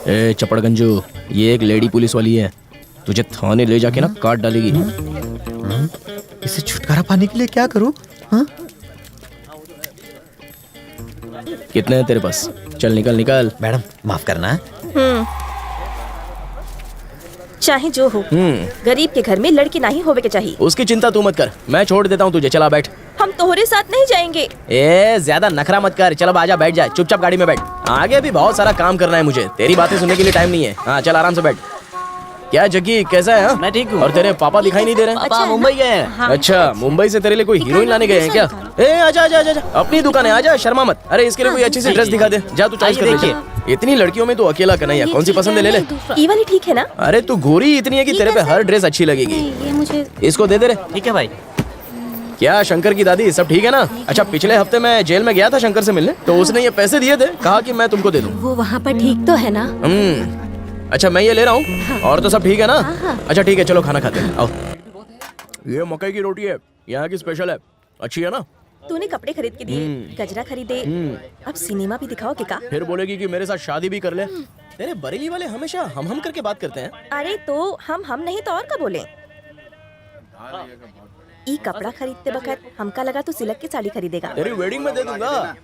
ए चपड़गंजू, ये एक लेडी पुलिस वाली है, तुझे थाने ले जाके ना काट डालेगी। इसे छुटकारा पाने के लिए क्या करूं? कितने हैं तेरे पास? चल निकल निकल। मैडम माफ करना है। चाहे जो हो, गरीब के घर में लड़की नहीं होवे के चाहिए। उसकी चिंता तू मत कर, मैं छोड़ देता हूँ तुझे, चला बैठ। हम तोहरे साथ नहीं जाएंगे। ए ज्यादा नखरा मत कर, चल अब आजा, बैठ जा, चुपचाप गाड़ी में बैठ। आगे भी बहुत सारा काम करना है मुझे, तेरी बातें सुनने के लिए टाइम नहीं है। हाँ चल आराम से बैठ। क्या जग्गी, कैसा है? मैं ठीक हूँ। और तेरे पापा दिखाई नहीं दे रहे? पापा मुंबई गए हैं। हाँ। अच्छा, मुंबई से तेरे लिए कोई हीरोइन लाने गए हैं क्या? ए आजा आजा आजा, अपनी दुकान है, आजा, शर्मा मत। अरे इसके लिए कोई अच्छी सी ड्रेस दिखा दे, जा तू चॉइस कर ले। इतनी लड़कियों में तो अकेला कन्हैया, कौन सी पसंद है ले ले। ये वाली ठीक है ना? अरे तू गोरी इतनी है कि तेरे पे हर ड्रेस अच्छी लगेगी। ये मुझे इसको दे दे रे। ठीक है भाई। क्या शंकर की दादी, सब ठीक है ना? अच्छा, पिछले हफ्ते मैं जेल में गया था शंकर से मिलने, तो उसने ये पैसे दिए थे, कहा कि मैं तुमको दे दूं। वो वहाँ पर ठीक तो है ना? अच्छा मैं ये ले रहा हूँ। और तो सब ठीक है ना? अच्छा ठीक है, चलो खाना खाते हैं, आओ। ये मकई की रोटी है, यहाँ की स्पेशल है, अच्छी है ना? तूने कपड़े खरीद के दिए, गजरा खरीदे, अब सिनेमा भी दिखाओगे का? फिर बोलेगी कि मेरे साथ शादी भी कर ले। तेरे बरेली वाले हमेशा हम करके बात करते हैं। अरे तो हम नहीं तो और क्या बोले? ई कपड़ा खरीदते वक्त हमका लगा तू सिल्क की साड़ी खरीदेगा। तेरी वेडिंग में दे दूंगा।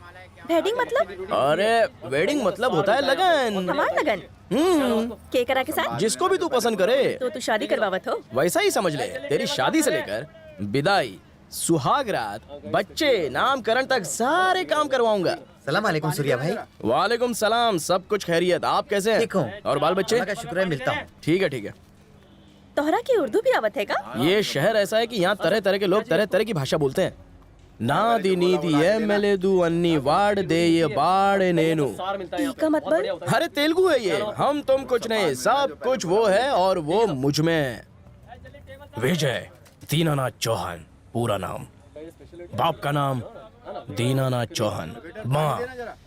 वेडिंग मतलब? अरे वेडिंग मतलब होता है लगन। हमार लगन? के करा के साथ? जिसको भी तू पसंद करे। तो तू शादी करवावत हो? वैसा ही समझ ले, तेरी शादी से लेकर विदाई, सुहाग रात, बच्चे, नामकरण तक सारे काम करवाऊंगा। सलाम अलैकुम सूर्या भाई। वालेकुम सलाम, सब कुछ खैरियत, आप कैसे हैं? ठीक हूँ। और बाल बच्चे? अल्लाह का शुक्र है, मिलता हूँ। ठीक है ठीक है। तोहरा की उर्दू भी आवत है का? ये शहर ऐसा है कि यहाँ तरह तरह के लोग तरह तरह की भाषा बोलते हैं। नादी नीति एमएलएदू अन्नी वाड़ दे ये बाड़े नेनु। का मतलब? अरे तेलुगु है ये। हम तुम कुछ नहीं, सब कुछ वो है और वो मुझ में। विजय दीनानाथ चौहान पूरा नाम, बाप का नाम दीनानाथ चौहान, माँ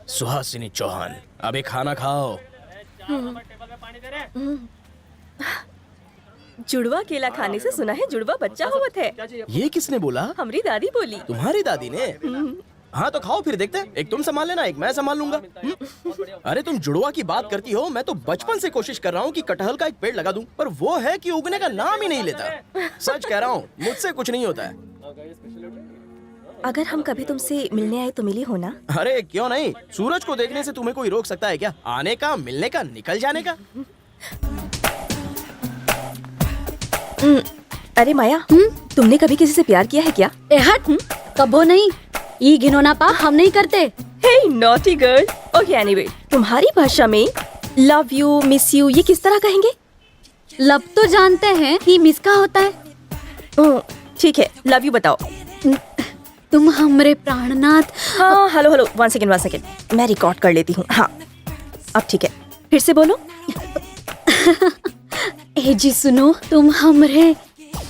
सुहासिनी चौहान। अभी खाना खाओ। जुड़वा केला खाने से सुना है जुड़वा बच्चा होवत है। ये किसने बोला? हमारी दादी बोली। तुम्हारी दादी ने? हाँ तो खाओ फिर, देखते हैं, एक तुम संभाल लेना, एक मैं संभाल लूंगा। अरे तुम जुड़वा की बात करती हो, मैं तो बचपन से कोशिश कर रहा हूँ कि कटहल का एक पेड़ लगा दूं, पर वो है कि उगने का नाम ही नहीं लेता। सच कह रहा हूँ, मुझसे कुछ नहीं होता है। अगर हम कभी तुमसे मिलने आए तो मिली हो ना? अरे क्यों नहीं, सूरज को देखने से तुम्हें कोई रोक सकता है क्या? आने का, मिलने का, निकल जाने का। अरे माया, तुमने कभी किसी से प्यार किया है क्या? हट, कबो नहीं, ये घिनौना पा हम नहीं करते। हे नॉटी गर्ल। ओके एनीवे, तुम्हारी भाषा में लव यू, मिस यू ये किस तरह कहेंगे? लव तो जानते हैं, कि मिस का होता है। ठीक है, लव यू बताओ। तुम हमरे प्राणनाथ। हाँ हेलो हेलो, वन सेकेंड, मैं रिकॉर्ड कर लेती हूँ। हाँ अब ठीक है, फिर से बोलो। ए जी सुनो, तुम हमरे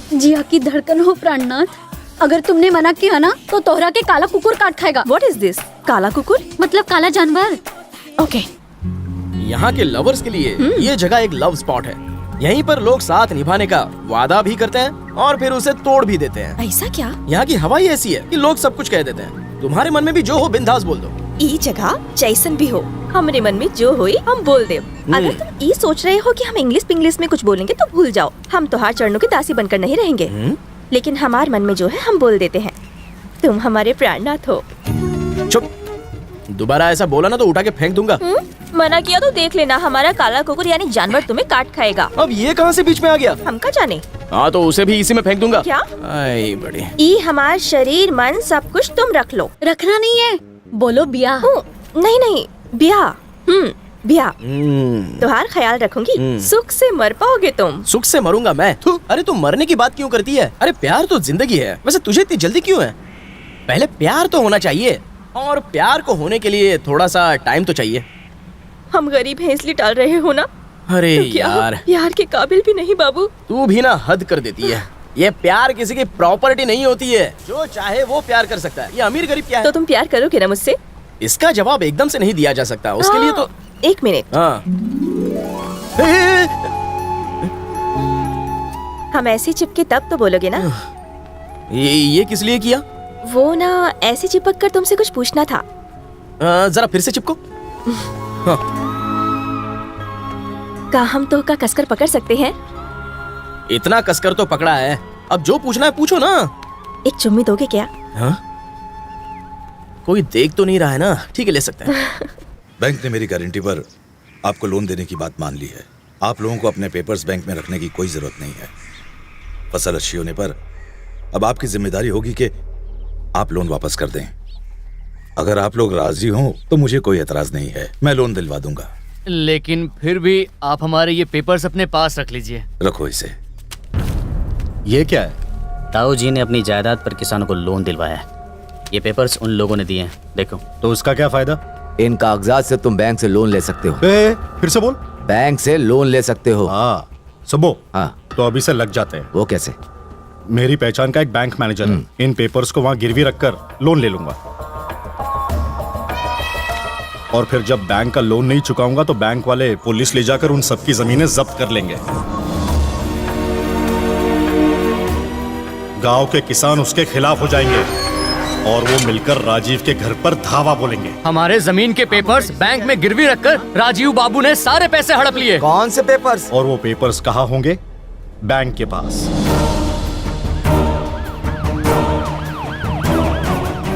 जिया की धड़कन हो प्राणनाथ। अगर तुमने मना किया ना तो तोहरा के काला कुकुर काट खाएगा। What is this? काला कुकुर मतलब काला जानवर। ओके। यहाँ के लवर्स के लिए ये जगह एक लव स्पॉट है। यहीं पर लोग साथ निभाने का वादा भी करते हैं और फिर उसे तोड़ भी देते हैं। ऐसा क्या? यहाँ की हवा ही ऐसी है कि लोग सब कुछ कह देते हैं। तुम्हारे मन में भी जो हो बिंदास बोल दो। ई जगह जैसन भी हो, हमारे मन में जो होई हम बोल दे। अगर तुम ये सोच रहे हो कि हम इंग्लिश में कुछ बोलेंगे तो भूल जाओ। हम तोहार चरणों के दासी बनकर नहीं रहेंगे, लेकिन हमारे मन में जो है हम बोल देते हैं। तुम हमारे प्राणनाथ हो। चुप। दोबारा ऐसा बोला ना तो उठा के फेंक दूंगा। मना किया तो देख लेना, हमारा काला कुकुर यानी जानवर तुम्हें काट खाएगा। अब ये कहाँ से बीच में आ गया? हम का जाने। हाँ तो उसे भी इसी में फेंक दूंगा। क्या? आई बड़ी। ई हमार शरीर मन सब कुछ तुम रख लो। रखना नहीं है, बोलो ब्याह। नहीं नहीं, ब्याह। ब्याह। तुम्हार ख्याल रखूंगी, सुख से मर पाओगे तुम। सुख से मरूंगा मैं? अरे तुम मरने की बात क्यों करती है? अरे प्यार तो जिंदगी है। वैसे तुझे इतनी जल्दी क्यों है? पहले प्यार तो होना चाहिए, और प्यार को होने के लिए थोड़ा सा टाइम तो चाहिए। हम गरीब हैं इसलिए टाल रहे हो ना? अरे तो क्या यार, प्यार के काबिल भी नहीं बाबू। तू भी ना हद कर देती है। ये प्यार किसी की प्रॉपर्टी नहीं होती है, जो चाहे वो प्यार कर सकता है। ये अमीर गरीब क्या है? तो तुम प्यार करोगे ना मुझसे? इसका जवाब एकदम से नहीं दिया जा सकता, उसके लिए तो। एक मिनट। हाँ। हम ऐसे चिपके तब तो बोलोगे ना। ये किस लिए किया? वो ना ऐसे चिपक कर तुमसे कुछ पूछना था। जरा फिर से चिपको। हाँ। क्या हम तो का कसकर पकड़ सकते हैं? इतना कसकर तो पकड़ा है, अब जो पूछना है पूछो ना। एक चुम्मी दोगे क्या? हाँ? कोई देख तो नहीं रहा है ना? ठीक है, ले सकते हैं। बैंक ने मेरी गारंटी पर आपको लोन देने की बात मान ली है। आप लोगों को अपने पेपर्स बैंक में रखने की कोई जरूरत नहीं है। फसल अच्छी होने पर अब आपकी जिम्मेदारी होगी कि आप लोन वापस कर दें। अगर आप लोग राजी हों तो मुझे कोई एतराज नहीं है, मैं लोन दिलवा दूंगा। लेकिन फिर भी आप हमारे ये पेपर्स अपने पास रख लीजिए। रखो इसे। ये क्या है? ताऊ जी ने अपनी जायदाद पर किसानों को लोन दिलवाया है। ये पेपर्स उन लोगों ने दिए हैं, देखो। तो उसका क्या फायदा? इन कागजात से तुम बैंक से लोन ले सकते हो। फिर से बोल। बैंक से लोन ले सकते हो। हाँ सुबो। हाँ तो अभी से लग जाते हैं। वो कैसे? मेरी पहचान का एक बैंक मैनेजर है, इन पेपर्स को वहां गिरवी रखकर लोन ले लूंगा, और फिर जब बैंक का लोन नहीं चुकाऊंगा तो बैंक वाले पुलिस ले जाकर उन सबकी जमीनें जब्त कर लेंगे। गांव के किसान उसके खिलाफ हो जाएंगे और वो मिलकर राजीव के घर पर धावा बोलेंगे। हमारे जमीन के पेपर्स बैंक में गिरवी रखकर राजीव बाबू ने सारे पैसे हड़प लिए। कौन से पेपर्स? और वो पेपर्स कहाँ होंगे? बैंक के पास।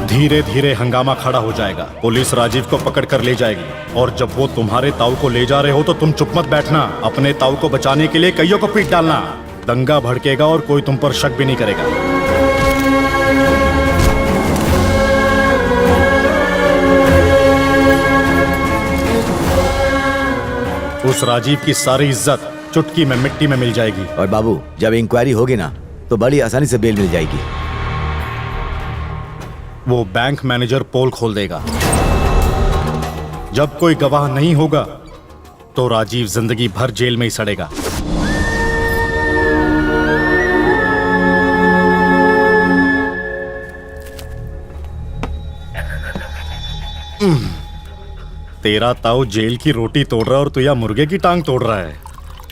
धीरे धीरे हंगामा खड़ा हो जाएगा, पुलिस राजीव को पकड़ कर ले जाएगी, और जब वो तुम्हारे ताऊ को ले जा रहे हो तो तुम चुप मत बैठना। अपने ताऊ को बचाने के लिए कईयों को पीट डालना। दंगा भड़केगा और कोई तुम पर शक भी नहीं करेगा। उस राजीव की सारी इज्जत चुटकी में मिट्टी में मिल जाएगी। और बाबू, जब इंक्वायरी होगी ना तो बड़ी आसानी से बेल मिल जाएगी। वो बैंक मैनेजर पोल खोल देगा। जब कोई गवाह नहीं होगा तो राजीव जिंदगी भर जेल में ही सड़ेगा। तेरा ताऊ जेल की रोटी तोड़ रहा है और तू या मुर्गे की टांग तोड़ रहा है।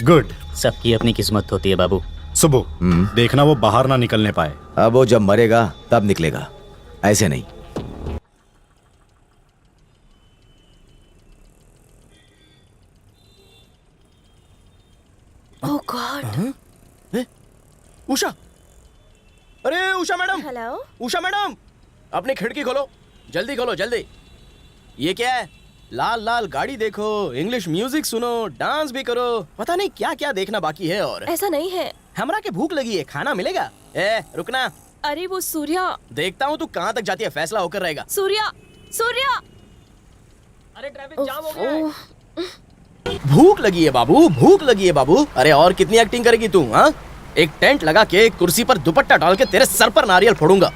गुड। सबकी अपनी किस्मत होती है बाबू। सुबह देखना वो बाहर ना निकलने पाए। अब वो जब मरेगा तब निकलेगा, ऐसे नहीं। ओह गॉड। उषा, अरे Usha madam. Hello Usha madam, अपनी खिड़की खोलो, जल्दी खोलो जल्दी। ये क्या है? लाल लाल गाड़ी देखो, इंग्लिश म्यूजिक सुनो, डांस भी करो, पता नहीं क्या क्या देखना बाकी है। और ऐसा नहीं है। हमरा के भूख लगी है, खाना मिलेगा? रुकना। अरे वो सूर्या। देखता हूँ तू कहाँ तक जाती है, फैसला होकर रहेगा। सूर्या, सूर्या। अरे ट्रैफिक जाम हो गया है। भूख लगी है बाबू, भूख लगी है बाबू। अरे और कितनी एक्टिंग करेगी तू? हाँ, एक टेंट लगा के कुर्सी पर दुपट्टा डाल के तेरे सर पर नारियल फोड़ूंगा।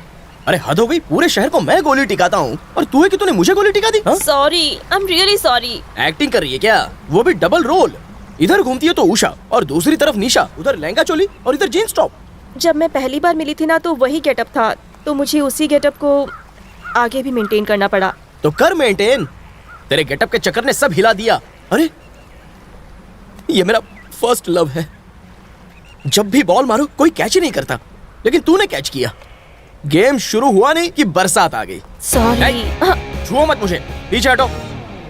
अरे हद हो गई, पूरे शहर को मैं गोली टिकाता हूँ और तू है कि तूने मुझे गोली टिका दी? Sorry, I am really sorry. Acting कर रही है क्या? वो भी डबल रोल। इधर घूमती है तो उषा और दूसरी तरफ निशा, उधर लहंगा चोली और इधर जीन्स टॉप। जब मैं पहली बार मिली थी ना तो वही गेटअप था, तो मुझे उसी गेटअप को आगे भी मेंटेन करना पड़ा। तो कर मेंटेन, तेरे गेटअप के चक्कर ने सब हिला दिया। अरे ये मेरा फर्स्ट लव है। जब भी बॉल मारो कोई कैच ही नहीं करता, लेकिन तूने कैच किया। गेम शुरू हुआ नहीं कि बरसात आ गई। सॉरी। छुओ मत मुझे, पीछे हटो।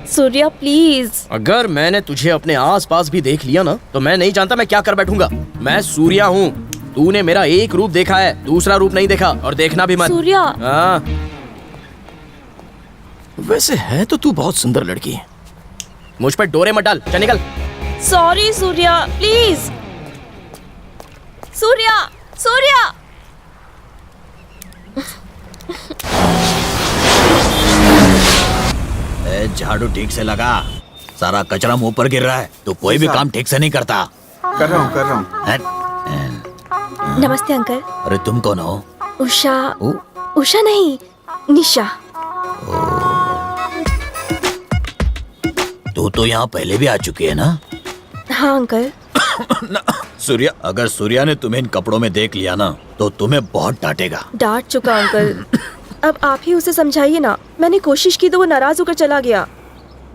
सूर्या प्लीज। अगर मैंने तुझे अपने आसपास भी देख लिया ना तो मैं नहीं जानता मैं क्या कर बैठूंगा। मैं सूर्या हूँ, तूने मेरा एक रूप देखा है, दूसरा रूप नहीं देखा और देखना भी मत। सूर्या। हाँ। वैसे है तो तू बहुत सुंदर लड़की है। मुझ पर डोरे मत डाल, चल निकल। Sorry Surya, please. सूर्या, सूर्या। झाड़ू ठीक से लगा, सारा कचरा मुंह पर गिर रहा है। तो कोई भी काम ठीक से नहीं करता। कर रहा हूँ। नमस्ते अंकल। अरे तुम कौन हो? उषा। उषा नहीं, निशा। तू तो यहाँ पहले भी आ चुकी है ना? हाँ अंकल। सूर्या, अगर सूर्या ने तुम्हें इन कपड़ों में देख लिया ना तो तुम्हें बहुत डांटेगा। डांट चुका अंकल। अब आप ही उसे समझाइए ना। मैंने कोशिश की तो वो नाराज होकर चला गया।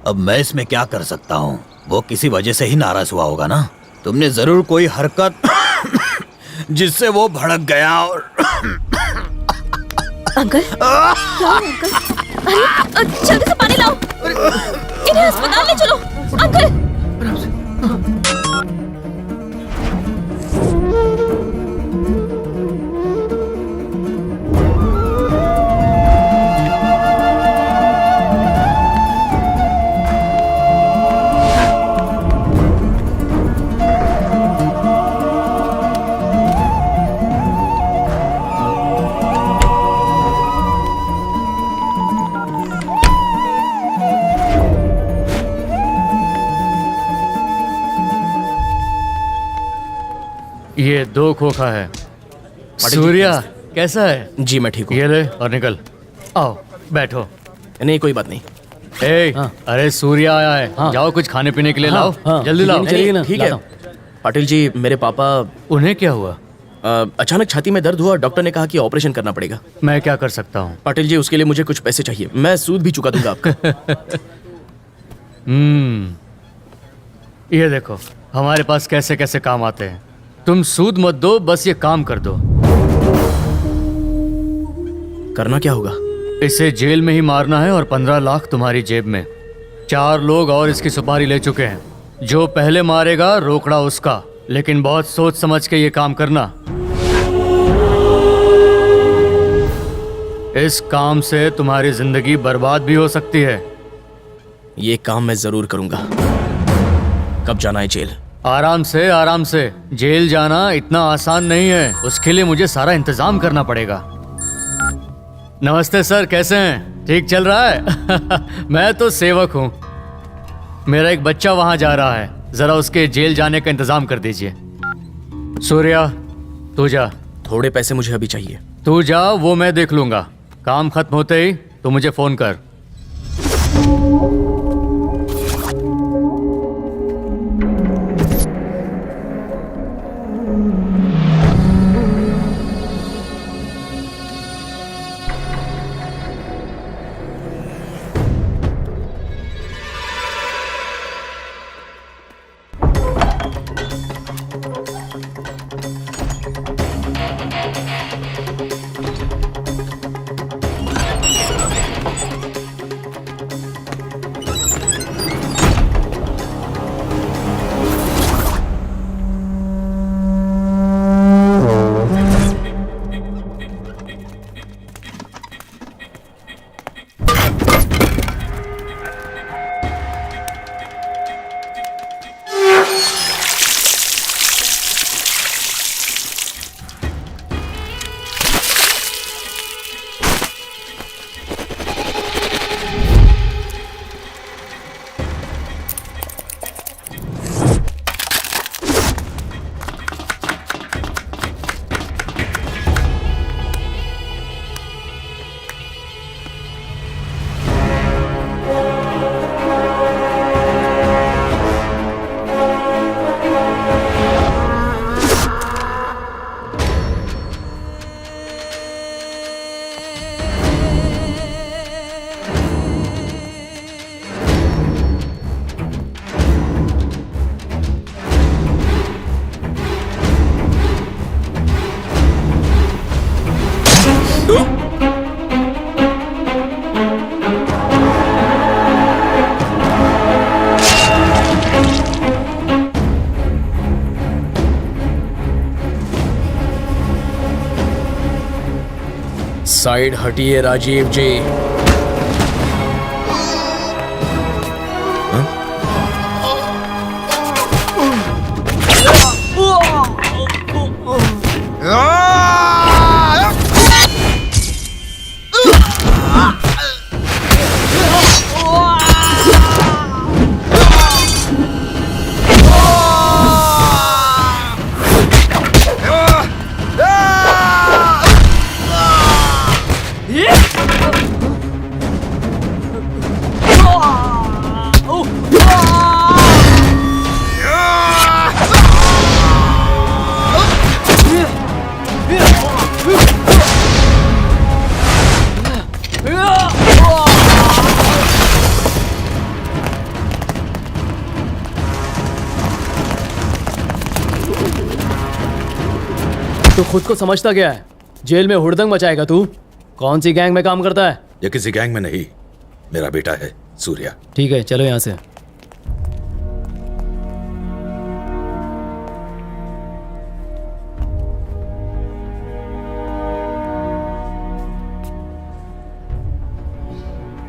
अब मैं इसमें क्या कर सकता हूँ? वो किसी वजह से ही नाराज हुआ होगा ना। तुमने जरूर कोई हरकत जिससे वो भड़क गया और अंकल क्या अंकल? अरे जल्दी से पानी लाओ, इन्हें अस्पताल ले चलो। अंकल ये 2 खोखा है। सूर्या कैसा है? जी मैं ठीक हूँ। ये ले और निकल। आओ बैठो। नहीं कोई बात नहीं। अरे सूर्या आया है। जाओ कुछ खाने पीने के लिए लाओ। जल्दी लाओ। चलिए ना। ठीक है पाटिल जी, मेरे पापा। उन्हें क्या हुआ? अचानक छाती में दर्द हुआ, डॉक्टर ने कहा कि ऑपरेशन करना पड़ेगा। मैं क्या कर सकता हूँ? पाटिल जी उसके लिए मुझे कुछ पैसे चाहिए, मैं सूद भी चुका दूंगा आपका। ये देखो हमारे पास कैसे कैसे काम आते हैं। तुम सूद मत दो, बस ये काम कर दो। करना क्या होगा? इसे जेल में ही मारना है और 15 लाख तुम्हारी जेब में। 4 लोग और इसकी सुपारी ले चुके हैं। जो पहले मारेगा रोकड़ा उसका, लेकिन बहुत सोच समझ के ये काम करना। इस काम से तुम्हारी जिंदगी बर्बाद भी हो सकती है। ये काम मैं जरूर करूंगा। कब जाना है जेल? आराम से आराम से। जेल जाना इतना आसान नहीं है, उसके लिए मुझे सारा इंतजाम करना पड़ेगा। नमस्ते सर, कैसे हैं? ठीक चल रहा है? मैं तो सेवक हूँ। मेरा एक बच्चा वहां जा रहा है, जरा उसके जेल जाने का इंतजाम कर दीजिए। सूर्या तू जा। थोड़े पैसे मुझे अभी चाहिए। तू जा, वो मैं देख लूंगा। काम खत्म होते ही तो मुझे फोन कर। साइड हटिए राजीव जी। तो खुद को समझता क्या है? जेल में हुड़दंग मचाएगा तू? कौन सी गैंग में काम करता है? ये किसी गैंग में नहीं, मेरा बेटा है सूर्या। ठीक है, चलो यहाँ से।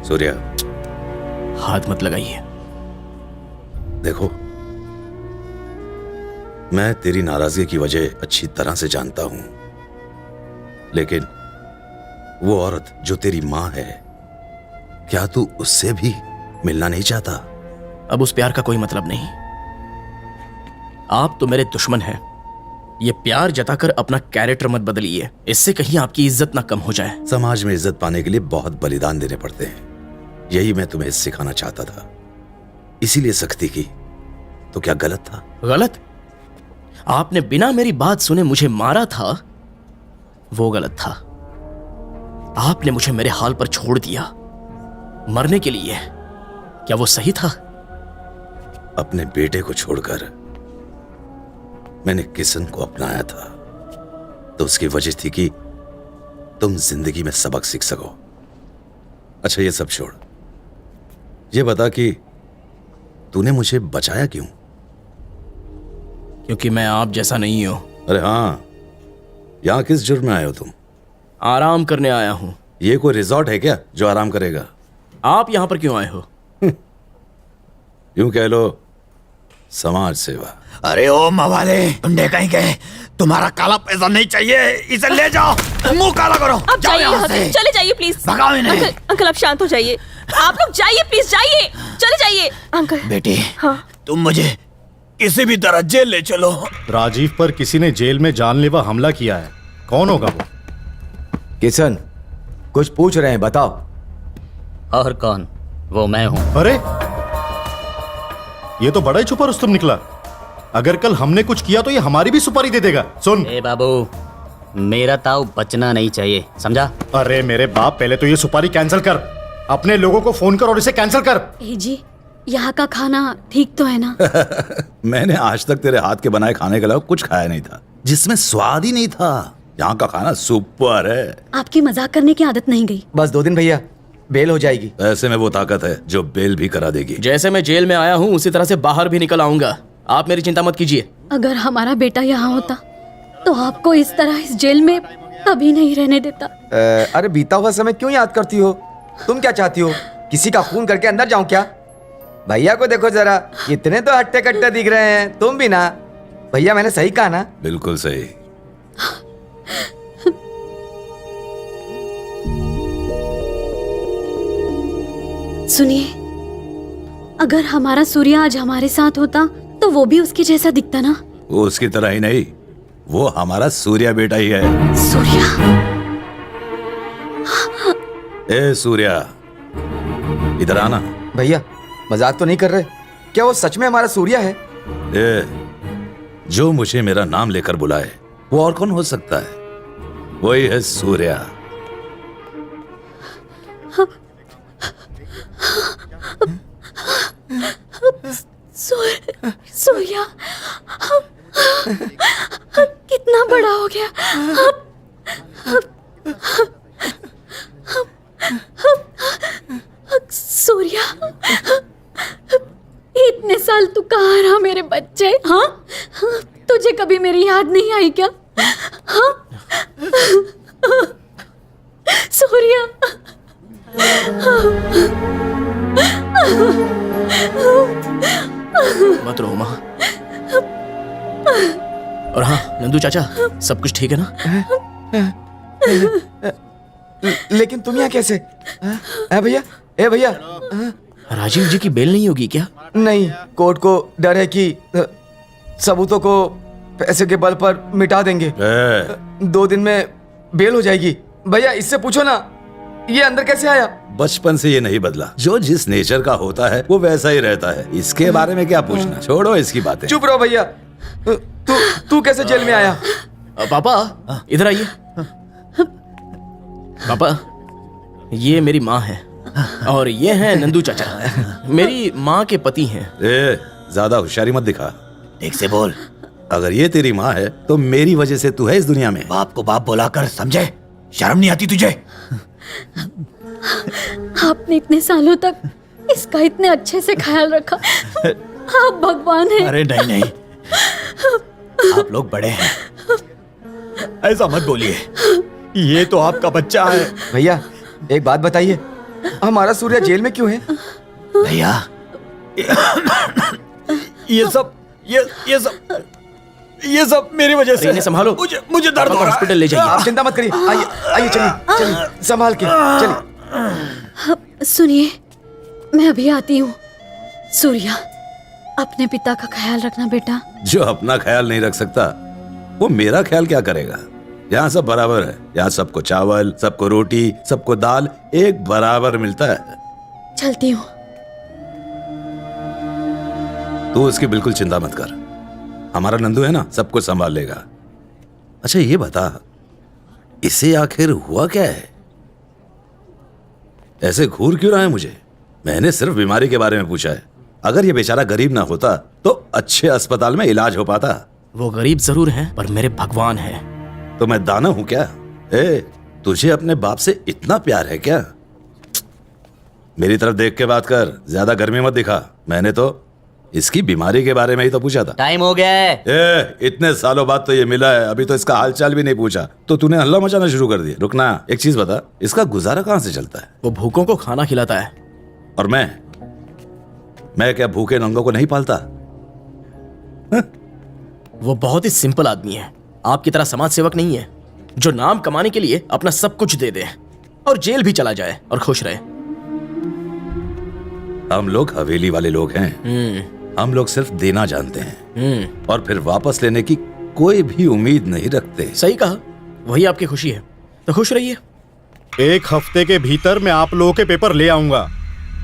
सूर्या, हाथ मत लगाइए। देखो, मैं तेरी नाराजगी की वजह अच्छी तरह से जानता हूं, लेकिन वो औरत जो तेरी मां है, क्या तू उससे भी मिलना नहीं चाहता? अब उस प्यार का कोई मतलब नहीं। आप तो मेरे दुश्मन हैं। ये प्यार जताकर अपना कैरेक्टर मत बदलिए, इससे कहीं आपकी इज्जत ना कम हो जाए। समाज में इज्जत पाने के लिए बहुत बलिदान देने पड़ते हैं, यही मैं तुम्हें सिखाना चाहता था, इसीलिए सख्ती की। तो क्या गलत था? गलत? आपने बिना मेरी बात सुने मुझे मारा था, वो गलत था। आपने मुझे मेरे हाल पर छोड़ दिया मरने के लिए, क्या वो सही था? अपने बेटे को छोड़कर मैंने किशन को अपनाया था, तो उसकी वजह थी कि तुम जिंदगी में सबक सीख सको। अच्छा, ये सब छोड़, ये बता कि तूने मुझे बचाया क्यों? क्योंकि मैं आप जैसा नहीं हूं। अरे हाँ, यहां किस जुर्म में आए हो तुम? आराम करने आया हूं। ये कोई रिजॉर्ट है क्या जो आराम करेगा? आप यहां पर क्यों आए हो? यूं कह लो, समाज सेवा। अरे ओ मवाले, गुंडे कहीं गए, तुम्हारा काला पैसा नहीं चाहिए, इसे ले जाओ, मुंह काला करो। आप जाइए यहाँ से, चले जाइए प्लीज। भगाओ इन्हें। अंकल आप शांत हो जाइए, आप लोग जाइए प्लीज, जाइए, चले जाइए। अंकल। बेटी, हाँ, तुम मुझे किसी भी तरह जेल ले चलो। राजीव पर किसी ने जेल में जानलेवा हमला किया है, कौन होगा वो? किशन, कुछ पूछ रहे हैं, बताओ। और कौन? वो मैं हूं। अरे, ये तो बड़ा ही छुपा रुस्तम निकला। अगर कल हमने कुछ किया तो ये हमारी भी सुपारी दे देगा। सुन ए बाबू, मेरा ताऊ बचना नहीं चाहिए, समझा? अरे मेरे बाप, पहले तो ये सुपारी कैंसिल कर, अपने लोगों को फोन कर और इसे कैंसिल कर। ए जी, यहाँ का खाना ठीक तो है ना? मैंने आज तक तेरे हाथ के बनाए खाने के अलावा कुछ खाया नहीं था जिसमें स्वाद ही नहीं था। यहाँ का खाना सुपर है। आपकी मजाक करने की आदत नहीं गई। बस 2 दिन भैया, बेल हो जाएगी। ऐसे में वो ताकत है जो बेल भी करा देगी। जैसे मैं जेल में आया हूं उसी तरह से बाहर भी निकल आऊंगा, आप मेरी चिंता मत कीजिए। अगर हमारा बेटा यहाँ होता तो आपको इस तरह इस जेल में कभी नहीं रहने देता। अरे बीता हुआ समय क्यों याद करती हो? तुम क्या चाहती हो, किसी का खून करके अंदर जाऊं क्या? भैया को देखो जरा, कितने तो हट्टे कट्टे दिख रहे हैं। तुम भी ना भैया, मैंने सही कहा ना? बिल्कुल सही। सुनिए, अगर हमारा सूर्य आज हमारे साथ होता तो वो भी उसके जैसा दिखता ना? वो उसकी तरह ही नहीं, वो हमारा सूर्या बेटा ही है। सूर्या? ए सूर्या, इधर आना। भैया मजाक तो नहीं कर रहे? क्या वो सच में हमारा सूर्या है? ए, जो मुझे मेरा नाम लेकर बुलाए वो और कौन हो सकता है? वही है सूर्या। सूर्या कितना बड़ा हो गया। सूर्या, इतने साल तू कहाँ रहा मेरे बच्चे? हाँ, तुझे कभी मेरी याद नहीं आई क्या? हाँ सूर्या। मत रो माँ। और हाँ नंदू चाचा, सब कुछ ठीक है ना? लेकिन तुम यहाँ कैसे? भैया, ए भैया, राजीव जी की बेल नहीं होगी क्या? नहीं, कोर्ट को डर है कि सबूतों को पैसे के बल पर मिटा देंगे। 2 दिन में बेल हो जाएगी। भैया इससे पूछो ना, ये अंदर कैसे आया? बचपन से ये नहीं बदला, जो जिस नेचर का होता है वो वैसा ही रहता है। इसके बारे में क्या पूछना, छोड़ो इसकी बातें। चुप रहो भैया। तू कैसे जेल में आया? पापा इधर आइए। पापा, ये मेरी माँ है और ये हैं नंदू चाचा, मेरी माँ के पति हैं। ज्यादा होशियारी मत दिखा। ठीक से बोल। अगर ये तेरी माँ है तो मेरी वजह से तू है इस दुनिया में। बाप को बाप बोला कर, समझे? शर्म नहीं आती तुझे? आपने इतने सालों तक इसका इतने अच्छे से ख्याल रखा। आप भगवान हैं। अरे नहीं नहीं, आप लोग बड़े हैं, ऐसा मत बोलिए। ये तो आपका बच्चा है। भैया एक बात बताइए, हमारा सूर्या जेल में क्यों है? भैया ये सब मेरी वजह से। इन्हें संभालो। मुझे दर्द हो रहा है। हॉस्पिटल ले जाइए। आप चिंता मत करिए, आइए आइए, चलिए चलिए, संभाल के चलिए। सुनिए, मैं अभी आती हूँ। सूर्या, अपने पिता का ख्याल रखना बेटा। जो अपना ख्याल नहीं रख सकता वो मेरा ख्याल क्या करेगा? यहाँ सब बराबर है, यहाँ सबको चावल, सबको रोटी, सबको दाल एक बराबर मिलता है। चलती हूँ। तू इसकी बिल्कुल चिंता मत कर, हमारा नंदू है ना, सब कुछ संभाल लेगा। अच्छा ये बता, इसे आखिर हुआ क्या है? ऐसे घूर क्यों रहा है मुझे? मैंने सिर्फ बीमारी के बारे में पूछा है। अगर ये बेचारा गरीब ना होता तो अच्छे अस्पताल में इलाज हो पाता। वो गरीब जरूर हैं, पर मेरे भगवान हैं। तो मैं दाना हूं क्या? तुझे अपने बाप से इतना प्यार है क्या? मेरी तरफ देख के बात कर, ज्यादा गर्मी मत दिखा। मैंने तो इसकी बीमारी के बारे में ही तो पूछा था। टाइम हो गया है। इतने सालों बाद तो ये मिला है, अभी तो इसका हालचाल भी नहीं पूछा तो तूने हल्ला मचाना शुरू कर दिया। रुकना, एक चीज बता, इसका गुजारा कहां से चलता है? वो भूखों को खाना खिलाता है। और मैं क्या भूखे नंगों को नहीं पालता? वो बहुत ही सिंपल आदमी है, आपकी तरह समाज सेवक नहीं है जो नाम कमाने के लिए अपना सब कुछ दे दे और जेल भी चला जाए और खुश रहे। हम लोग हवेली वाले लोग हैं, हम लोग सिर्फ देना जानते हैं और फिर वापस लेने की कोई भी उम्मीद नहीं रखते। सही कहा, वही आपकी खुशी है, तो खुश रहिए। 1 हफ्ते के भीतर मैं आप लोगों के पेपर ले आऊंगा,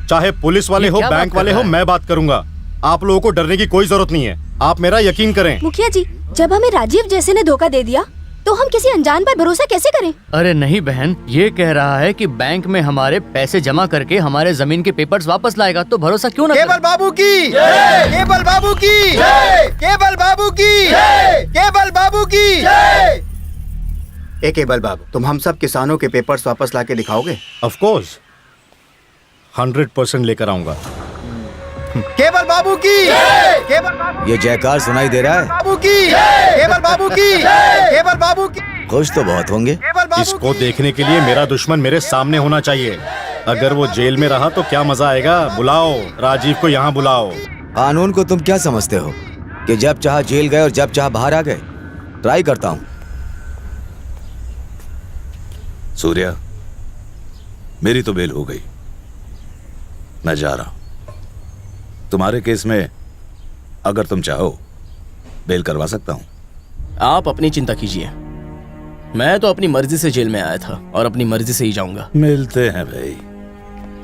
चाहे पुलिस वाले हो, बैंक वाले हो, मैं बात करूंगा। आप लोगों को डरने की कोई जरूरत नहीं है, आप मेरा यकीन करें। मुखिया जी, जब हमें राजीव जैसे ने धोखा दे दिया तो हम किसी अनजान पर भरोसा कैसे करें? अरे नहीं बहन, ये कह रहा है कि बैंक में हमारे पैसे जमा करके हमारे जमीन के पेपर्स वापस लाएगा, तो भरोसा क्यों ना करें? केवल बाबू की, केवल बाबू की, केवल बाबू की, केवल बाबू की। ए केवल बाबू, तुम हम सब किसानों के पेपर्स वापस लाके दिखाओगे? ऑफ कोर्स, 100% लेकर आऊंगा। केवल बाबू की, केवल बाबू, ये जयकार सुनाई दे रहा है? बाबू की, केवल बाबू की, केवल बाबू की। खुश तो बहुत होंगे। इसको देखने के लिए मेरा दुश्मन मेरे सामने होना चाहिए। अगर वो जेल में रहा तो क्या मजा आएगा। बुलाओ राजीव को, यहाँ बुलाओ। कानून को तुम क्या समझते हो कि जब चाह जेल गए और जब चाह बाहर आ गए? ट्राई करता हूँ। सूर्या, मेरी तो बेल हो गई, मैं जा रहा हूं। तुम्हारे केस में अगर तुम चाहो बेल करवा सकता हूं। आप अपनी चिंता कीजिए, मैं तो अपनी मर्जी से जेल में आया था और अपनी मर्जी से ही जाऊंगा। मिलते हैं भाई।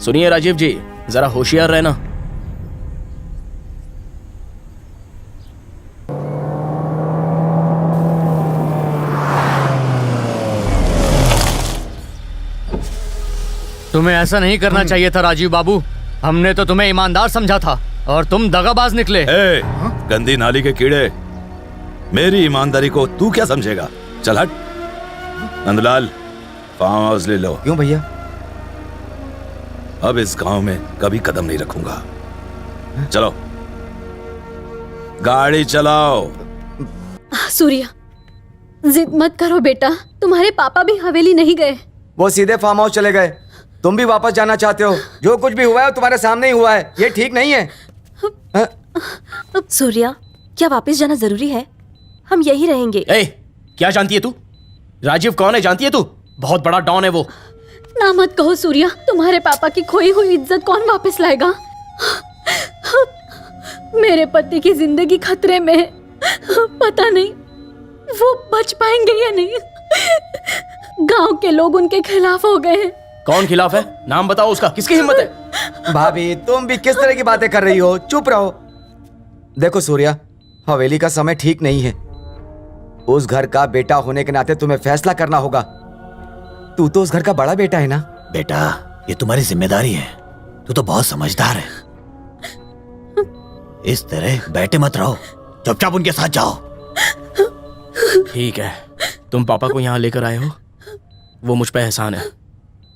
सुनिए राजीव जी, जरा होशियार रहना। तुम्हें ऐसा नहीं करना चाहिए था राजीव बाबू, हमने तो तुम्हें ईमानदार समझा था और तुम दगाबाज निकले। गंदी नाली के कीड़े, मेरी ईमानदारी को तू क्या समझेगा? चल हट। नंदलाल, फार्म हाउस ले लो। क्यों भैया? अब इस गांव में कभी कदम नहीं रखूंगा। चलो गाड़ी चलाओ। सूर्या, जिद मत करो बेटा, तुम्हारे पापा भी हवेली नहीं गए। वो सीधे फार्म हाउस चले गए, तुम भी वापस जाना चाहते हो। जो कुछ भी हुआ है तुम्हारे सामने ही हुआ है, ये ठीक नहीं है। सूर्या, क्या वापस जाना जरूरी है? हम यही रहेंगे। क्या जानती है तू? राजीव कौन है जानती है तू? बहुत बड़ा डॉन है वो। ना मत कहो सूर्या, तुम्हारे पापा की खोई हुई इज्जत कौन वापस लाएगा? मेरे पति की जिंदगी खतरे में है, पता नहीं वो बच पाएंगे या नहीं। गांव के लोग उनके खिलाफ हो गए हैं। कौन खिलाफ है? नाम बताओ उसका, किसकी हिम्मत है? भाभी, तुम भी किस तरह की बातें कर रही हो? चुप रहो। देखो सूर्या, हवेली का समय ठीक नहीं है। उस घर का बेटा होने के नाते तुम्हें फैसला करना होगा। तू तो उस घर का बड़ा बेटा है ना। बेटा, ये तुम्हारी जिम्मेदारी है, तू तो बहुत समझदार है। इस तरह बैठे मत रहो, चुपचाप उनके साथ जाओ। ठीक है, तुम पापा को यहाँ लेकर आए हो, वो मुझ पे एहसान है,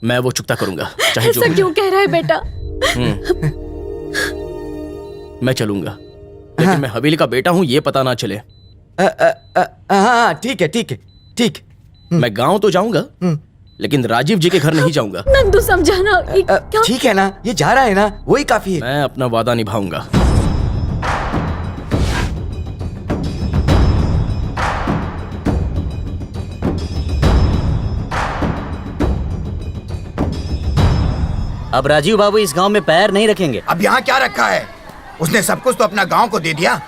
मैं वो चुकता करूंगा चाहे जो ऐसा क्यों कह रहा है बेटा? मैं चलूंगा, लेकिन मैं हवेली का बेटा हूँ ये पता ना चले। हाँ ठीक है ठीक है ठीक। मैं गांव तो जाऊंगा, लेकिन राजीव जी के घर नहीं जाऊंगा। नंदू समझाना। ठीक है ना, ये जा रहा है ना, वही काफी है। मैं अपना वादा निभाऊंगा। अब राजीव बाबू इस गांव में पैर नहीं रखेंगे। अब यहाँ क्या रखा है? उसने सब कुछ तो अपना गांव को दे दिया।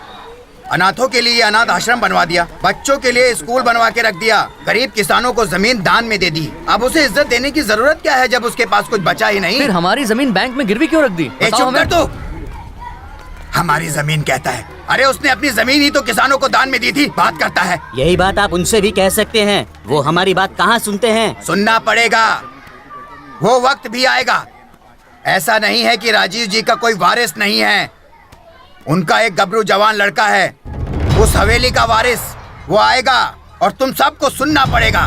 अनाथों के लिए अनाथ आश्रम बनवा दिया, बच्चों के लिए स्कूल बनवा के रख दिया, गरीब किसानों को जमीन दान में दे दी। अब उसे इज्जत देने की जरूरत क्या है जब उसके पास कुछ बचा ही नहीं? फिर हमारी जमीन बैंक में गिरवी क्यों रख दी? चुप कर तू। हमारी जमीन कहता है, अरे उसने अपनी जमीन ही तो किसानों को दान में दी थी, बात करता है। यही बात आप उनसे भी कह सकते हैं, वो हमारी बात कहाँ सुनते हैं। सुनना पड़ेगा, वो वक्त भी आएगा। ऐसा नहीं है कि राजीव जी का कोई वारिस नहीं है, उनका एक गबरू जवान लड़का है, उस हवेली का वारिस। वो आएगा और तुम सबको सुनना पड़ेगा।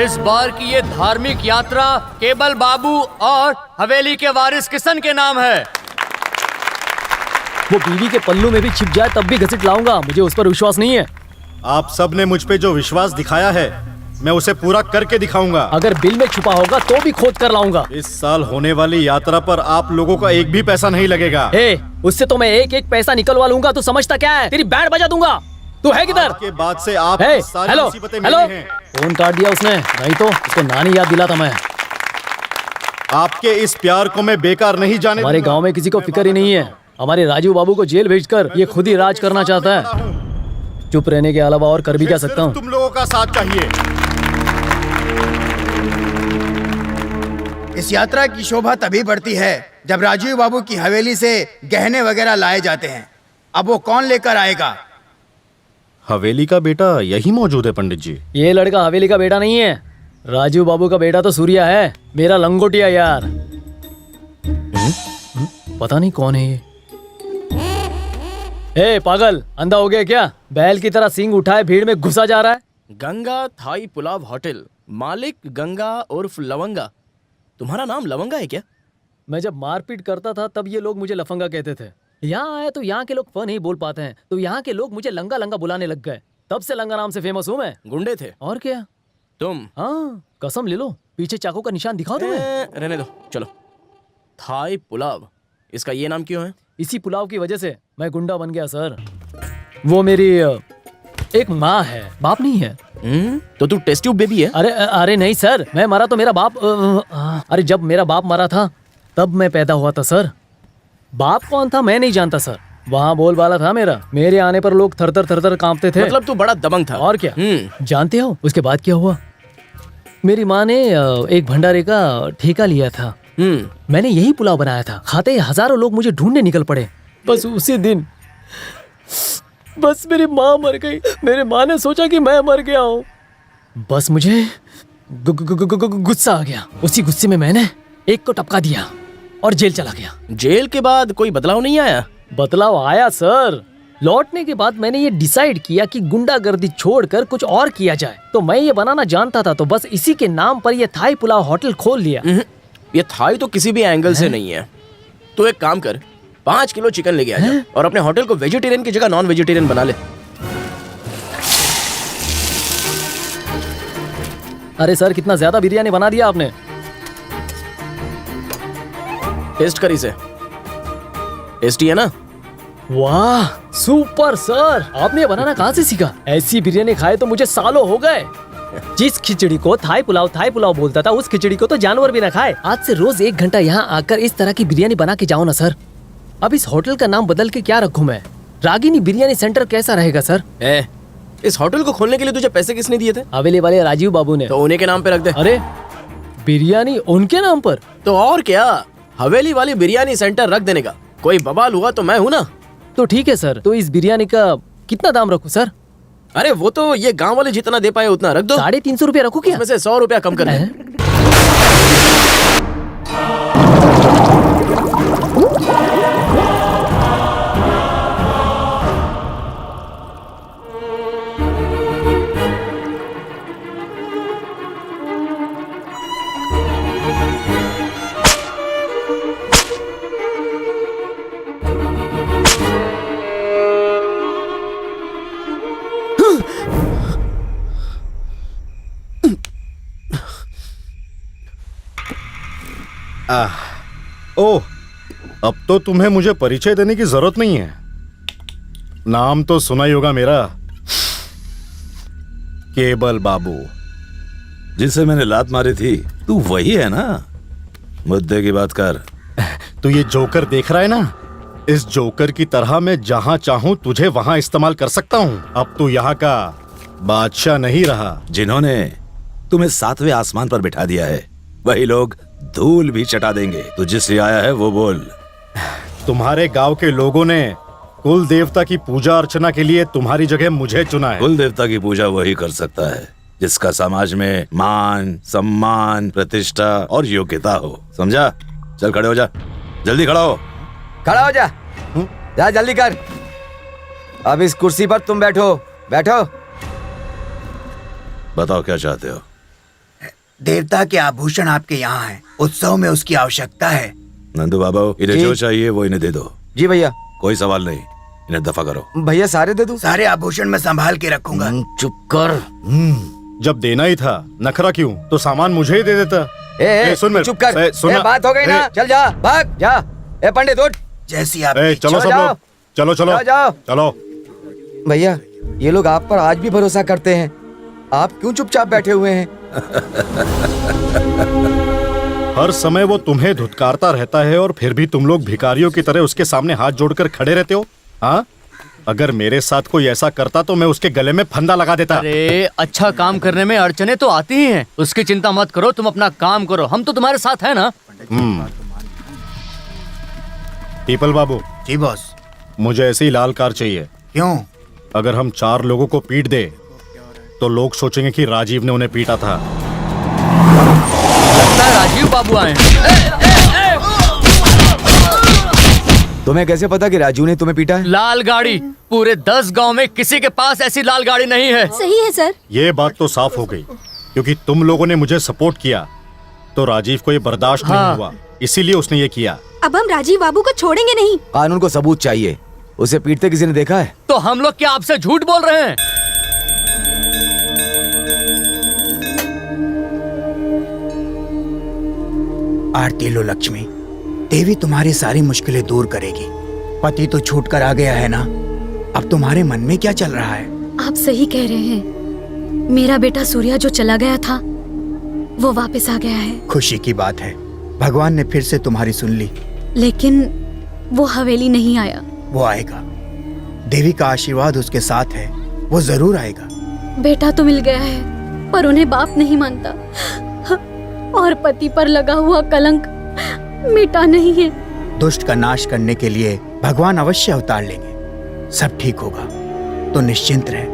इस बार की ये धार्मिक यात्रा केवल बाबू और हवेली के वारिस किशन के नाम है। वो बीवी के पल्लू में भी छिप जाए तब भी घसीट लाऊंगा, मुझे उस पर विश्वास नहीं है। आप सब ने मुझ पे जो विश्वास दिखाया है, मैं उसे पूरा करके दिखाऊंगा। अगर बिल में छुपा होगा तो भी खोद कर लाऊंगा। इस साल होने वाली यात्रा पर आप लोगों का एक भी पैसा नहीं लगेगा। उससे तो मैं एक एक पैसा निकलवा लूंगा। तू समझता क्या है? तेरी बैंड बजा दूंगा। तू है किधर? के बाद से आप सारी हेलो मुसीबतें हेलो, मिली हैं। फोन काट दिया उसने, नहीं तो उसको नानी याद दिलाता मैं। आपके इस प्यार को मैं बेकार नहीं जाने हमारे गांव में किसी को फिक्र ही नहीं है। हमारे राजीव बाबू को जेल भेजकर ये खुद ही राज करना चाहता है। चुप रहने के अलावा और कर भी क्या सकता हूँ? तुम लोगों का साथ चाहिए। इस यात्रा की शोभा तभी बढ़ती है जब राजीव बाबू की हवेली से गहने वगैरह लाए जाते हैं। अब वो कौन लेकर आएगा? हवेली का बेटा यही मौजूद है पंडित जी। ये लड़का हवेली का बेटा नहीं है, राजीव बाबू का बेटा तो सूर्या है, मेरा लंगोटिया यार। पता नहीं कौन है ये। पागल, अंधा हो गया क्या? बैल की तरह सींग उठाए भीड़ में घुसा जा रहा है। गंगा थाई पुलाव होटल, मालिक गंगा उर्फ लवंगा। तुम्हारा नाम लवंगा है क्या? मैं जब मारपीट करता था तब ये लोग मुझे लफंगा कहते थे। यहाँ आए तो यहाँ के लोग फ नहीं बोल पाते हैं, तो यहाँ के लोग मुझे लंगा लंगा बुलाने लग गए। तब से लंगा नाम से फेमस हूँ मैं। गुंडे थे और क्या? तुम? हाँ, कसम ले लो, पीछे चाकू का निशान दिखाओ तुम्हें। रहने दो, चलो। थाई पुलाव, इसका ये नाम क्यों है? इसी पुलाव की वजह से मैं गुंडा बन गया सर। वो मेरी एक माँ है, बाप नहीं है। तो तू टेस्ट ट्यूब बेबी है? अरे नहीं सर, मैं मरा तो मेरा बाप। अरे जब मेरा बाप मरा था तब मैं पैदा हुआ था सर। बाप कौन था मैं नहीं जानता सर, वहाँ बोलबाला था मेरा। मेरे आने पर लोग थर थर कांपते थे। मतलब तू बड़ा दबंग था। और क्या? जानते हो उसके बाद क्या हुआ? मेरी माँ ने एक भंडारे का ठेका लिया था। मैंने यही पुलाव बनाया था। खाते ही हजारों लोग मुझे ढूंढने निकल पड़े। बस उसी दिन बस मेरी माँ मर गई। मेरी माँ ने सोचा कि मैं मर गया हूँ। बस मुझे गुस्सा आ गया। उसी गुस्से में मैंने एक को टपका दिया और जेल चला गया। जेल के बाद कोई बदलाव नहीं आया? बदलाव आया सर। लौटने के बाद मैंने ये डिसाइड किया कि गुंडागर्दी छोड़कर कुछ और किया जाए। तो मैं ये बनाना जानता था, तो बस इसी के नाम पर ये थाई पुलाव होटल खोल लिया। ये थाई तो किसी भी एंगल से नहीं है। तो एक काम कर, 5 किलो चिकन लेके आ जा और अपने होटल को वेजिटेरियन की जगह नॉन वेजिटेरियन बना ले। अरे सर, कितना ज्यादा बिरयानी बना दिया आपने। टेस्ट कर इसे, टेस्टी है ना? वाह सुपर सर, आपने ये बनाना कहाँ से सीखा? ऐसी बिरयानी खाए तो मुझे सालों हो गए। जिस खिचड़ी को थाई पुलाव बोलता था, उस खिचड़ी को तो जानवर भी ना खाए। आज से रोज 1 घंटा यहाँ आकर इस तरह की बिरयानी बना के जाओ ना सर। अब इस होटल का नाम बदल के क्या रखूं मैं? रागिनी बिरयानी सेंटर कैसा रहेगा सर? इस होटल को खोलने के लिए तुझे पैसे किसने दिए थे? हवेली वाले राजीव बाबू ने। तो उन्हीं के नाम पे रख दे। अरे बिरयानी उनके नाम पर? तो और क्या, हवेली वाली बिरयानी सेंटर रख देने का कोई बवाल हुआ तो मैं हूँ ना। तो ठीक है सर, तो इस बिरयानी का कितना दाम रखूं सर? अरे वो तो ये गांव वाले जितना दे पाए उतना रख दो। 350 रुपया रखूं क्या? उसमें से 100 रुपया कम कर दे। ओह, अब तो तुम्हें मुझे परिचय देने की जरूरत नहीं है। नाम तो सुना ही होगा मेरा, केबल बाबू। जिसे मैंने लात मारी थी तू वही है ना? मुद्दे की बात कर। तू ये जोकर देख रहा है ना? इस जोकर की तरह मैं जहां चाहूं तुझे वहां इस्तेमाल कर सकता हूं। अब तू यहाँ का बादशाह नहीं रहा। जिन्होंने तुम्हें 7वें आसमान पर बिठा दिया है वही लोग धूल भी चटा देंगे। तू जिस लिए आया है वो बोल। तुम्हारे गांव के लोगों ने कुल देवता की पूजा अर्चना के लिए तुम्हारी जगह मुझे चुना है। कुल देवता की पूजा वही कर सकता है जिसका समाज में मान, सम्मान, प्रतिष्ठा और योग्यता हो। समझा? चल खड़े हो जा, जल्दी खड़ा हो। खड़ा हो जा। जा जल्दी कर। अब इस कुर्सी पर तुम बैठो। बैठो। बताओ क्या चाहते हो? देवता के आभूषण आपके यहाँ हैं। उत्सव में उसकी आवश्यकता है। नंदू बाबा, इन्हें जी। जो चाहिए वो इन्हें दे दो। जी भैया। कोई सवाल नहीं, इन्हें दफा करो। भैया सारे दे दूं? सारे आभूषण मैं संभाल के रखूंगा। चुप कर। जब देना ही था नखरा क्यों? तो सामान मुझे ही दे देता। सुन मेरे, चुप कर। सुन बात हो गई ना? चल जा, भाग जा। पंडित उठ। जैसी आप चलो सब लोग, चलो चलो जाओ। चलो। भैया ये लोग आप पर आज भी भरोसा करते हैं, आप क्यों चुपचाप बैठे हुए हैं? हर समय वो तुम्हें धुतकारता रहता है और फिर भी तुम लोग भिखारियों की तरह उसके सामने हाथ जोड़कर खड़े रहते हो। हाँ, अगर मेरे साथ कोई ऐसा करता तो मैं उसके गले में फंदा लगा देता। अरे अच्छा काम करने में अड़चने तो आती ही हैं। उसकी चिंता मत करो, तुम अपना काम करो, हम तो तुम्हारे साथ है ना। पीपल बाबू। जी बॉस। मुझे ऐसी लाल कार चाहिए। क्यों? अगर हम 4 लोगों को पीट दे तो लोग सोचेंगे कि राजीव ने उन्हें पीटा था। लगता है राजीव बाबू आए। तुम्हें कैसे पता कि राजू ने तुम्हें पीटा है? लाल गाड़ी, पूरे 10 गांव में किसी के पास ऐसी लाल गाड़ी नहीं है। सही है सर। ये बात तो साफ हो गई, क्योंकि तुम लोगों ने मुझे सपोर्ट किया तो राजीव को ये बर्दाश्त नहीं हुआ, इसीलिए उसने ये किया। अब हम राजीव बाबू को छोड़ेंगे नहीं। कानून को सबूत चाहिए। उसे पीटते किसी ने देखा है? तो हम लोग क्या आपसे झूठ बोल रहे हैं? आरती लो लक्ष्मी, देवी तुम्हारी सारी मुश्किलें दूर करेगी। पति तो छूट कर आ गया है ना, अब तुम्हारे मन में क्या चल रहा है? आप सही कह रहे हैं। मेरा बेटा सूर्या जो चला गया था वो वापस आ गया है। खुशी की बात है, भगवान ने फिर से तुम्हारी सुन ली। लेकिन वो हवेली नहीं आया। वो आएगा, देवी का आशीर्वाद उसके साथ है, वो जरूर आएगा। बेटा तो मिल गया है पर उन्हें बाप नहीं मानता, और पति पर लगा हुआ कलंक मिटा नहीं है। दुष्ट का नाश करने के लिए भगवान अवश्य अवतार लेंगे। सब ठीक होगा, तो निश्चिंत रहे।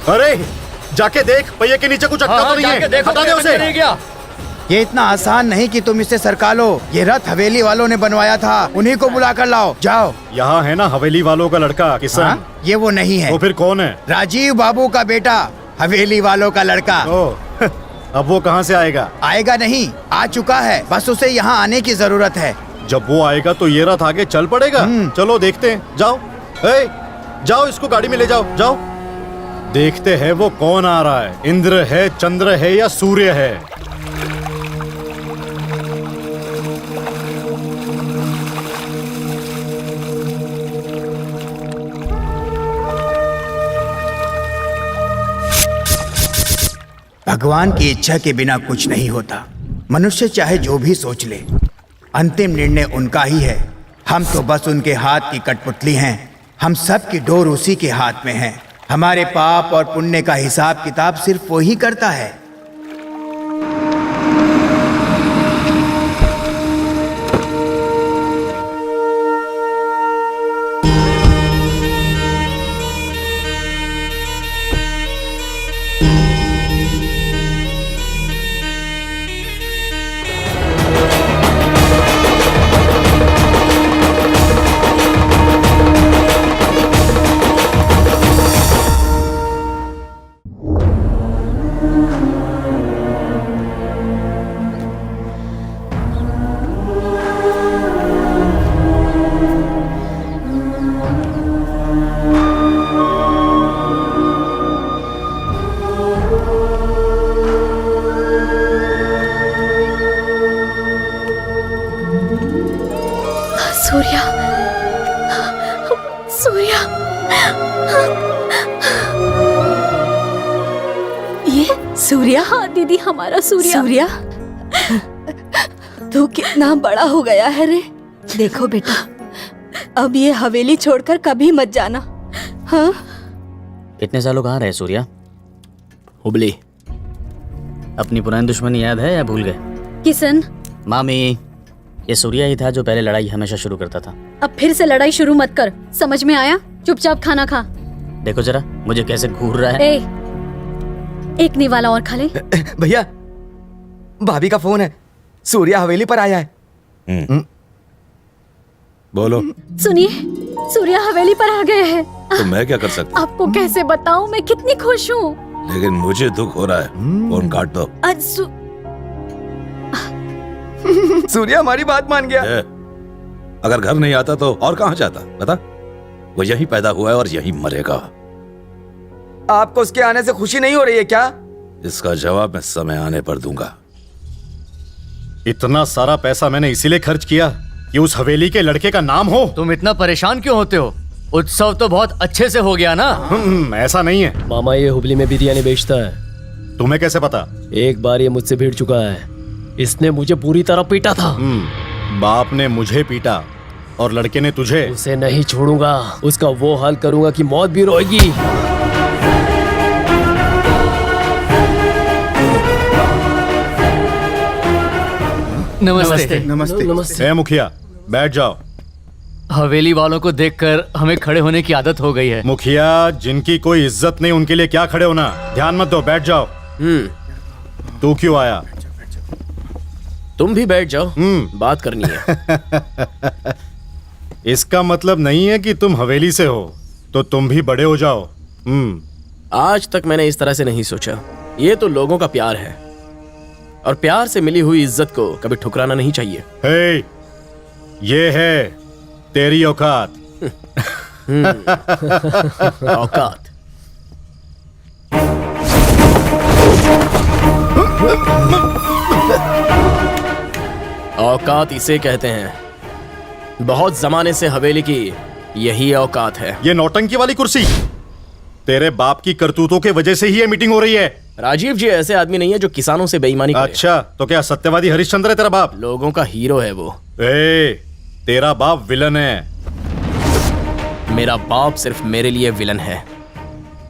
अरे जाके देख, पहिए के नीचे कुछ अटका तो नहीं है। हटा दे उसे। ये इतना आसान नहीं कि तुम इसे सरका लो। ये रथ हवेली वालों ने बनवाया था, उन्हीं को बुला कर लाओ। जाओ। यहाँ है ना हवेली वालों का लड़का किशन। हाँ? ये वो नहीं है। तो फिर कौन है? राजीव बाबू का बेटा, हवेली वालों का लड़का। अब वो कहाँ से आएगा? आएगा नहीं, आ चुका है, बस उसे यहाँ आने की जरूरत है। जब वो आएगा तो ये रथ आगे चल पड़ेगा। चलो देखते हैं। जाओ, जाओ इसको गाड़ी में ले जाओ। जाओ, देखते हैं वो कौन आ रहा है। इंद्र है, चंद्र है या सूर्य है? भगवान की इच्छा के बिना कुछ नहीं होता। मनुष्य चाहे जो भी सोच ले, अंतिम निर्णय उनका ही है। हम तो बस उनके हाथ की कठपुतली हैं। हम सब की डोर उसी के हाथ में है। हमारे पाप और पुण्य का हिसाब किताब सिर्फ वो ही करता है। सूर्या, सूर्या, ये सूर्या? हाँ दीदी, हमारा सूर्या। सूर्या, तू कितना बड़ा हो गया है रे। देखो बेटा, अब ये हवेली छोड़कर कभी मत जाना। हाँ? इतने सालों कहाँ रहे सूर्या? हुबली। अपनी पुरानी दुश्मनी याद है या भूल गए? किशन, मामी, ये सूर्या ही था जो पहले लड़ाई हमेशा शुरू करता था। अब फिर से लड़ाई शुरू मत कर, समझ में आया? चुपचाप खाना खा। देखो जरा मुझे कैसे घूर रहा है। ए, एक निवाला और खा ले। भैया, भाभी का फोन है, सूर्या हवेली पर आया है। बोलो। सुनिए, सूर्या हवेली पर आ गए हैं। तो मैं क्या कर सकता हूँ? आपको कैसे बताऊं मैं कितनी खुश हूँ। लेकिन मुझे दुख हो रहा है। फोन काट दो। सूर्या हमारी बात मान गया। अगर घर नहीं आता तो और कहाँ जाता बता? वो यहीं पैदा हुआ है और यहीं मरेगा। आपको उसके आने से खुशी नहीं हो रही है क्या? इसका जवाब मैं समय आने पर दूंगा। इतना सारा पैसा मैंने इसीलिए खर्च किया कि उस हवेली के लड़के का नाम हो। तुम इतना परेशान क्यों होते हो? उत्सव तो बहुत अच्छे से हो गया ना। ऐसा नहीं है मामा, ये हुबली में बिरयानी बेचता है। तुम्हें कैसे पता? एक बार ये मुझसे भिड़ चुका है। इसने मुझे पूरी तरह पीटा था। बाप ने मुझे पीटा और लड़के ने तुझे। उसे नहीं छोड़ूंगा। उसका वो हाल करूंगा कि मौत भी रोएगी। नमस्ते। नमस्ते। ए मुखिया, बैठ जाओ। हवेली वालों को देखकर हमें खड़े होने की आदत हो गई है। मुखिया, जिनकी कोई इज्जत नहीं उनके लिए क्या खड़े होना? ध्यान मत दो, बैठ जाओ। तू क्यों आया? तुम भी बैठ जाओ, बात करनी है। इसका मतलब नहीं है कि तुम हवेली से हो तो तुम भी बड़े हो जाओ। आज तक मैंने इस तरह से नहीं सोचा। ये तो लोगों का प्यार है और प्यार से मिली हुई इज्जत को कभी ठुकराना नहीं चाहिए। हे, ये है तेरी औकात। औकात। औकात इसे कहते हैं। बहुत जमाने से हवेली की यही औकात है। ये नौटंकी वाली कुर्सी तेरे बाप की करतूतों के वजह से ही ये मीटिंग हो रही है। राजीव जी ऐसे आदमी नहीं है जो किसानों से बेईमानी करे। अच्छा, तो क्या सत्यवादी हरिश्चंद्र है तेरा बाप? लोगों का हीरो है वो। तेरा बाप विलन है। मेरा बाप सिर्फ मेरे लिए विलन है,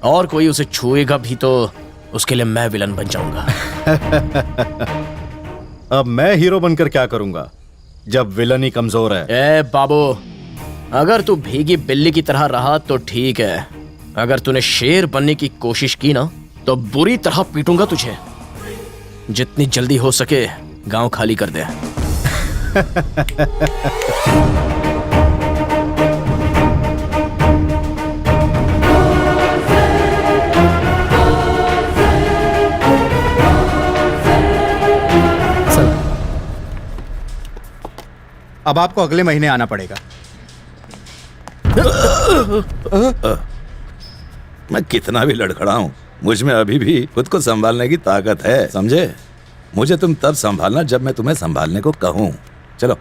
और कोई उसे छुएगा भी तो उसके लिए मैं विलन बन जाऊंगा। अब मैं हीरो बनकर क्या करूंगा जब विलन ही कमजोर है? ए बाबू, अगर तू भीगी बिल्ली की तरह रहा तो ठीक है। अगर तूने शेर बनने की कोशिश की ना तो बुरी तरह पीटूंगा तुझे। जितनी जल्दी हो सके गांव खाली कर दे। अब आपको अगले महीने आना पड़ेगा। मैं कितना भी लड़खड़ाऊं, मुझ में अभी भी खुद को संभालने की ताकत है, समझे? मुझे तुम तब संभालना जब मैं तुम्हें संभालने को कहूं। चलो।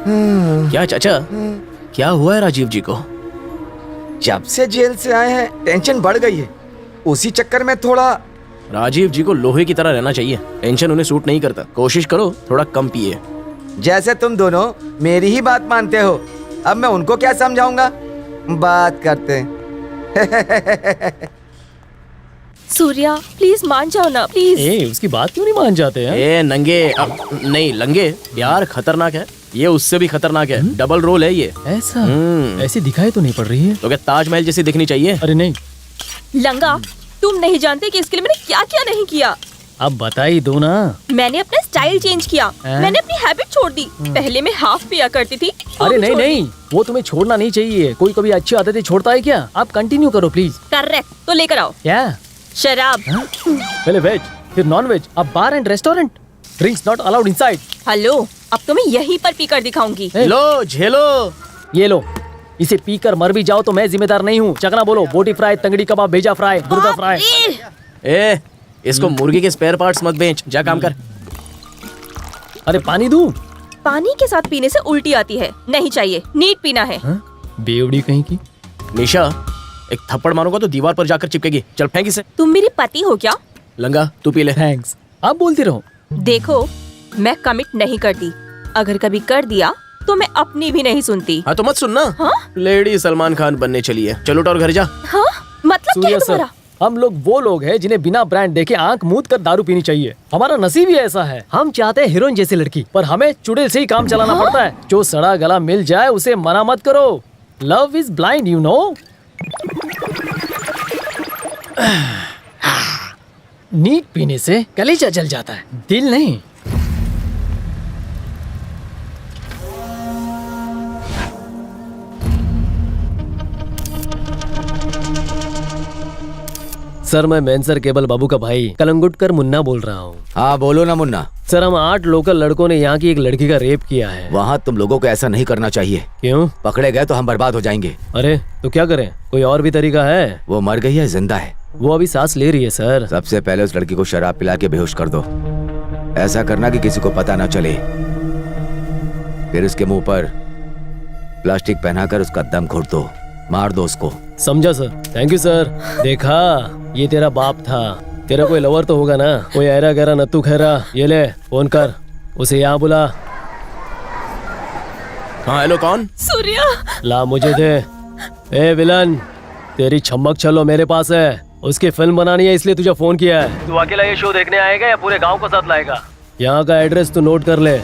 क्या चाचा, क्या हुआ है राजीव जी को? जब से जेल से आए हैं टेंशन बढ़ गई है। उसी चक्कर में थोड़ा राजीव जी को लोहे की तरह रहना चाहिए। टेंशन उन्हें सूट नहीं करता। कोशिश करो थोड़ा कम पिए। जैसे तुम दोनों मेरी ही बात मानते हो, अब मैं उनको क्या समझाऊंगा। बात करते हैं। सूर्या प्लीज मान जाओ ना प्लीज। उसकी बात क्यों नहीं मान जाते हैं? ए नंगे नहीं लंगे, प्यार खतरनाक है, ये उससे भी खतरनाक है। डबल रोल है ये। ऐसा ऐसी दिखाई तो नहीं पड़ रही है। तो क्या ताजमहल जैसी दिखनी चाहिए? अरे नहीं लंगा, तुम नहीं जानते कि इसके लिए मैंने क्या क्या नहीं किया। अब बता ही दो ना। मैंने अपना स्टाइल चेंज किया, मैंने अपनी हैबिट छोड़ दी। पहले मैं हाफ पिया करती थी। अरे नहीं नहीं, वो तुम्हें छोड़ना नहीं चाहिए। कोई कभी अच्छी आदतें छोड़ता है क्या? आप कंटिन्यू करो प्लीज। करेक्ट, तो लेकर आओ। क्या? शराब। पहले वेज फिर नॉन वेज, अब bar and restaurant. Drinks not allowed inside. Hello, अब तो मैं यहीं पर पीकर दिखाऊंगी। लो झेलो। ये लो, इसे पीकर मर भी जाओ तो मैं जिम्मेदार नहीं हूँ। चकना बोलो, बोटी फ्राई, तंगड़ी कबाब, भेजा फ्राई, गुर्दा फ्राई। ए इसको मुर्गी के स्पेयर पार्ट्स मत बेच, जा काम कर। अरे पानी दूं? पानी के साथ पीने से उल्टी आती है, नहीं चाहिए, नीट पीना है। बेवड़ी कहीं की। निशा, एक थप्पड़ मारूंगा तो दीवार पर जाकर चिपकेगी। चल फेंक इसे। तुम मेरी पति हो क्या? लंगा तू पी ले। थैंक्स, आप बोलती रहो। देखो, मैं कमिट नहीं करती, अगर कभी कर दिया तो मैं अपनी भी नहीं सुनती। हाँ तो मत सुनना। हाँ? लेडी सलमान खान बनने चली है। चलो उठ और घर जा। हाँ? मतलब क्या है तुम्हारा? हम लोग वो लोग हैं जिन्हें बिना ब्रांड देखे आंख मूंद कर दारू पीनी चाहिए। हमारा नसीब ही ऐसा है। हम चाहते हैं हीरोइन जैसी लड़की, पर हमें चुड़ैल से ही काम चलाना पड़ता है। जो सड़ा गला मिल जाए उसे मना मत करो। Love is blind, you know. Neat पीने से कलेजा जल जाता है, दिल नहीं। सर, मैं मेंसर केबल बाबू का भाई कलंगुटकर मुन्ना बोल रहा हूँ। हाँ बोलो ना मुन्ना। सर, हम 8 लोकल लड़कों ने यहाँ की एक लड़की का रेप किया है। वहाँ तुम लोगों को ऐसा नहीं करना चाहिए। क्यों? पकड़े गए तो हम बर्बाद हो जाएंगे। अरे तो क्या करें? कोई और भी तरीका है? वो मर गई है जिंदा है? वो अभी सांस ले रही है सर। सबसे पहले उस लड़की को शराब पिला के बेहोश कर दो। ऐसा करना कि किसी को पता ना चले। फिर उसके मुंह पर प्लास्टिक पहनाकर उसका दम घोट दो, मार दो उसको। समझा सर, थैंक यू सर। देखा, ये तेरा बाप था। तेरा कोई लवर तो होगा ना, कोई ऐरा गहरा नत्थू खैरा। ये ले फोन कर, उसे यहाँ बुला। हाँ हेलो, कौन? सूर्या। ला मुझे दे। ए विलन, तेरी छमक चलो मेरे पास है। उसकी फिल्म बनानी है इसलिए तुझे फोन किया है। तू अकेला ये शो देखने आएगा या पूरे गांव को साथ लाएगा? यहाँ का एड्रेस तू नोट कर ले।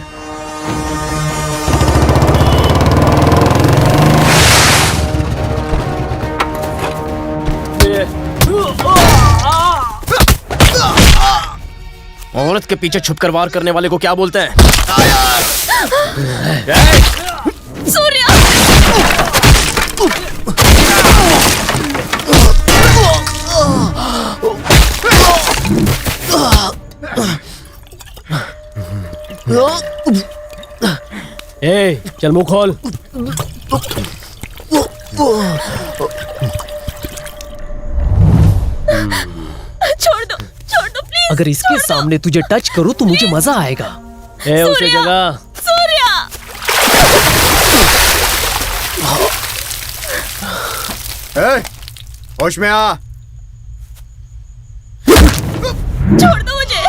औरत के पीछे छुपकर वार करने वाले को क्या बोलते हैं? सूर्या! ए, चल मुंह खोल। छोड़ दो प्लीज। अगर इसके सामने तुझे टच करूं तो मुझे मजा आएगा। ए, उसे जगह। सूर्या! होश में आ। छोड़ दो मुझे।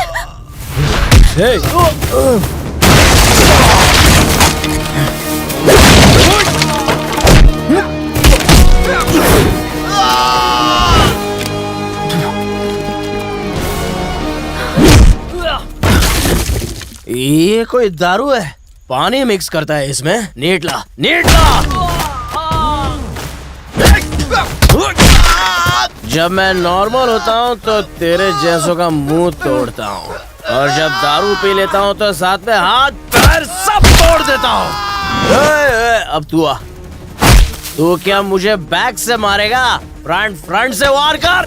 ये कोई दारू है? पानी मिक्स करता है इसमें। नीटला जब मैं नॉर्मल होता हूँ तो तेरे जैसों का मुंह तोड़ता हूँ, और जब दारू पी लेता हूँ तो साथ में हाथ पैर सब तोड़ देता हूँ। अब तू आ। तू क्या मुझे बैक से मारेगा? फ्रंट से वार कर।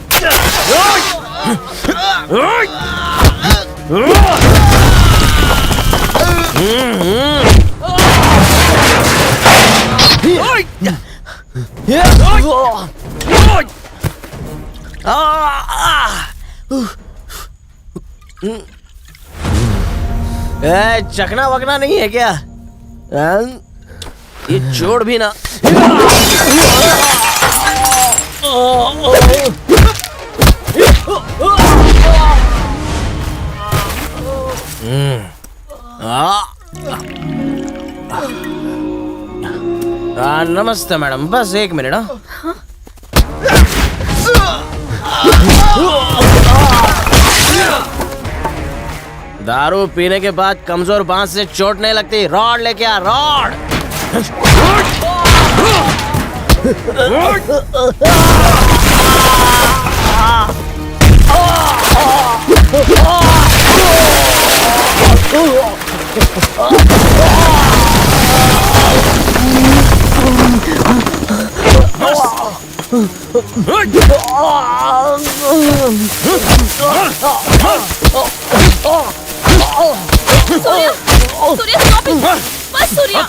चखना वकना नहीं है क्या? ये जोड़ भी ना। नमस्ते मैडम, बस 1 मिनट। हाँ दारू पीने के बाद कमजोर बांस से चोट नहीं लगती। रॉड लेके आ, rod. Surya, Surya stop it! बस सूर्या,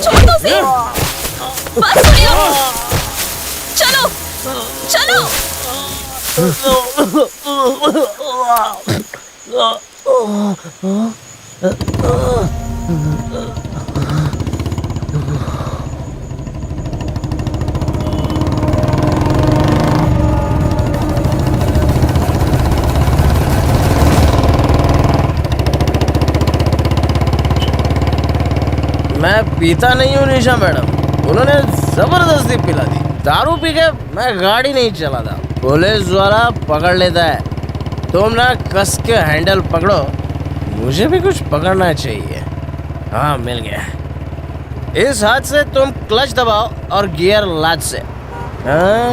छोड़ दो उसे। बस सूर्या, चलो, चलो। मैं पीता नहीं हूँ निशा मैडम, उन्होंने जबरदस्ती पिला दी। दारू पी के मैं गाड़ी नहीं चलाता, पुलिस द्वारा पकड़ लेता है। तुम ना कस के हैंडल पकड़ो, मुझे भी कुछ पकड़ना चाहिए। हाँ, मिल गया। इस हाथ से तुम क्लच दबाओ और गियर लाद से। हाँ?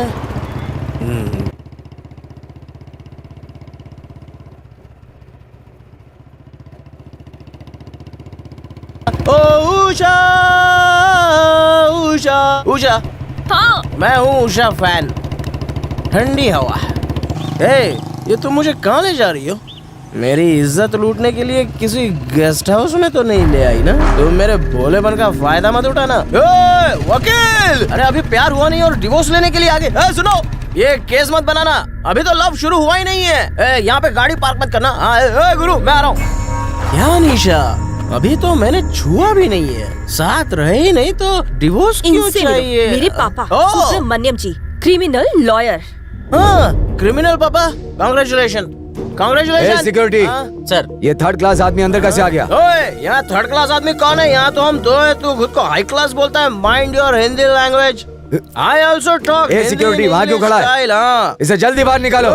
उषा, उषा, उषा। हाँ, मैं हूँ उषा फैन। ठंडी हवा। ये तुम मुझे कहाँ ले जा रही हो? मेरी इज्जत लूटने के लिए किसी गेस्ट हाउस में तो नहीं ले आई ना? तुम मेरे भोलेपन का फायदा मत उठाना। वकील! अरे अभी प्यार हुआ नहीं और डिवोर्स लेने के लिए आगे। सुनो, ये केस मत बनाना, अभी तो लव शुरू हुआ ही नहीं है। यहाँ पे गाड़ी पार्क मत करना। गुरु, मैं आ रहा हूँ। क्या निशा, अभी तो मैंने छुआ भी नहीं है, साथ रहे ही नहीं तो डिवोर्स क्यों चाहिए? मेरे पापा सुब्रमण्यम जी, क्रिमिनल लॉयर। हाँ, क्रिमिनल पापा, कांग्रेचुलेशन, कांग्रेचुलेशन। सिक्योरिटी सर, ये 3rd क्लास आदमी अंदर कैसे आ गया? ओए, यहाँ 3rd क्लास आदमी कौन है? यहाँ तो हम 2 हैं। तू खुद को हाई क्लास बोलता है। Mind your Hindi language. I also talk A security, वहाँ क्यों खड़ा है? हाँ। इसे जल्दी बाहर निकालो।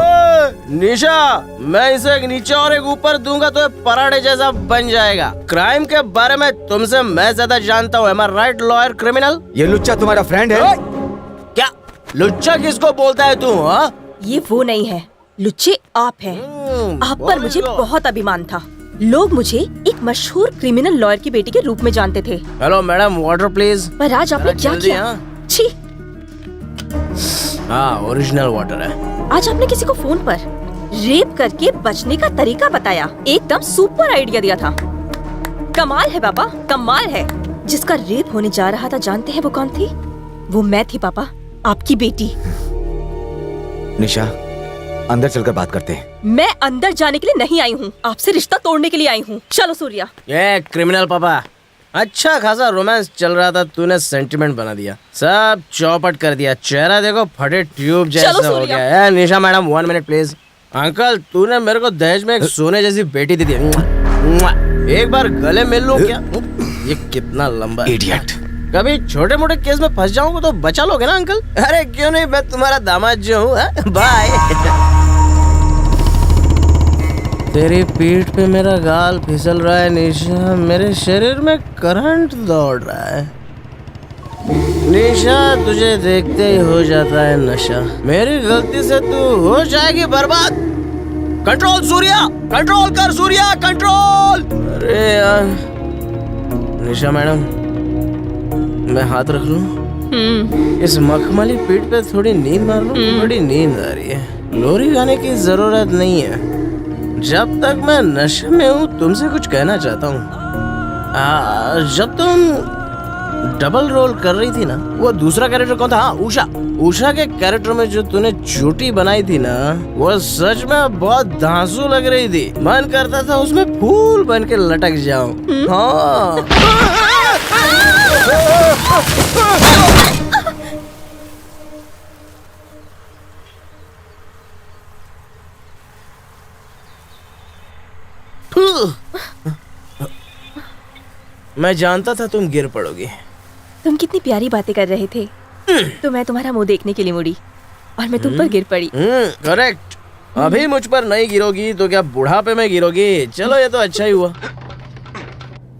निशा, मैं इसे एक नीचे और एक ऊपर दूंगा तो ये पराठे जैसा बन जाएगा। क्राइम के बारे में तुमसे मैं ज्यादा जानता हूँ। Am I right, lawyer criminal? ये लुच्चा तुम्हारा फ्रेंड है? क्या लुच्चा किसको बोलता है तू? हाँ, ये वो नहीं है, लुच्चे आप हैं। आप पर मुझे बहुत अभिमान था। लोग मुझे एक मशहूर क्रिमिनल लॉयर की बेटी के रूप में जानते थे। Hello madam, water please. पर आज आपने क्या किया? छी! हाँ, ओरिजिनल वाटर है। आज आपने किसी को फोन पर रेप करके बचने का तरीका बताया। एकदम सुपर आइडिया दिया था। कमाल है पापा, कमाल है। जिसका रेप होने जा रहा था, जानते हैं वो कौन थी? वो मैं थी पापा, आपकी बेटी। निशा, अंदर चलकर बात करते हैं। मैं अंदर जाने के लिए नहीं आई हूँ, आपसे रिश्ता तोड़ने के लिए आई हूँ। चलो सूर्या। ये क्रिमिनल पापा, अच्छा खासा रोमांस चल रहा था, तूने सेंटिमेंट बना दिया, सब चौपट कर दिया। चेहरा देखो, फटे ट्यूब जैसा हो गया। निशा मैडम, 1 मिनट प्लीज। अंकल, तूने मेरे को दहेज में एक सोने जैसी बेटी दी थी। एक बार गले मिल लो क्या? ये कितना लंबा इडियट। कभी छोटे मोटे केस में फंस जाऊंगा तो बचा लोगे ना अंकल? अरे क्यों नहीं, मैं तुम्हारा दामाद जो हूँ। बाय। तेरी पीठ पे मेरा गाल फिसल रहा है निशा, मेरे शरीर में करंट दौड़ रहा है। निशा, तुझे देखते ही हो जाता है नशा। मेरी गलती से तू हो जाएगी बर्बाद। कंट्रोल सूर्या, कंट्रोल कर सूर्या, कंट्रोल। अरे यार, निशा मैडम, मैं हाथ रख लूं? इस मखमली पीठ पे थोड़ी नींद मार लूं? थोड़ी नींद आ रही है। लोरी गाने की जरूरत नहीं है। जब तक मैं नशे में हूँ तुमसे कुछ कहना चाहता हूँ। जब तुम डबल रोल कर रही थी ना, वो दूसरा कैरेक्टर कौन था? हाँ, उषा। उषा के कैरेक्टर में जो तूने चोटी बनाई थी ना, वो सच में बहुत धांसू लग रही थी। मन करता था उसमें फूल बन के लटक जाऊं। हाँ। मैं जानता था तुम गिर पड़ोगी। तुम कितनी प्यारी बातें कर रहे थे, तो मैं तुम्हारा मुंह देखने के लिए मुड़ी और मैं तुम पर गिर पड़ी। करेक्ट। अभी मुझ पर नहीं गिरोगी तो क्या बुढ़ापे में गिरोगी? चलो ये तो अच्छा ही हुआ।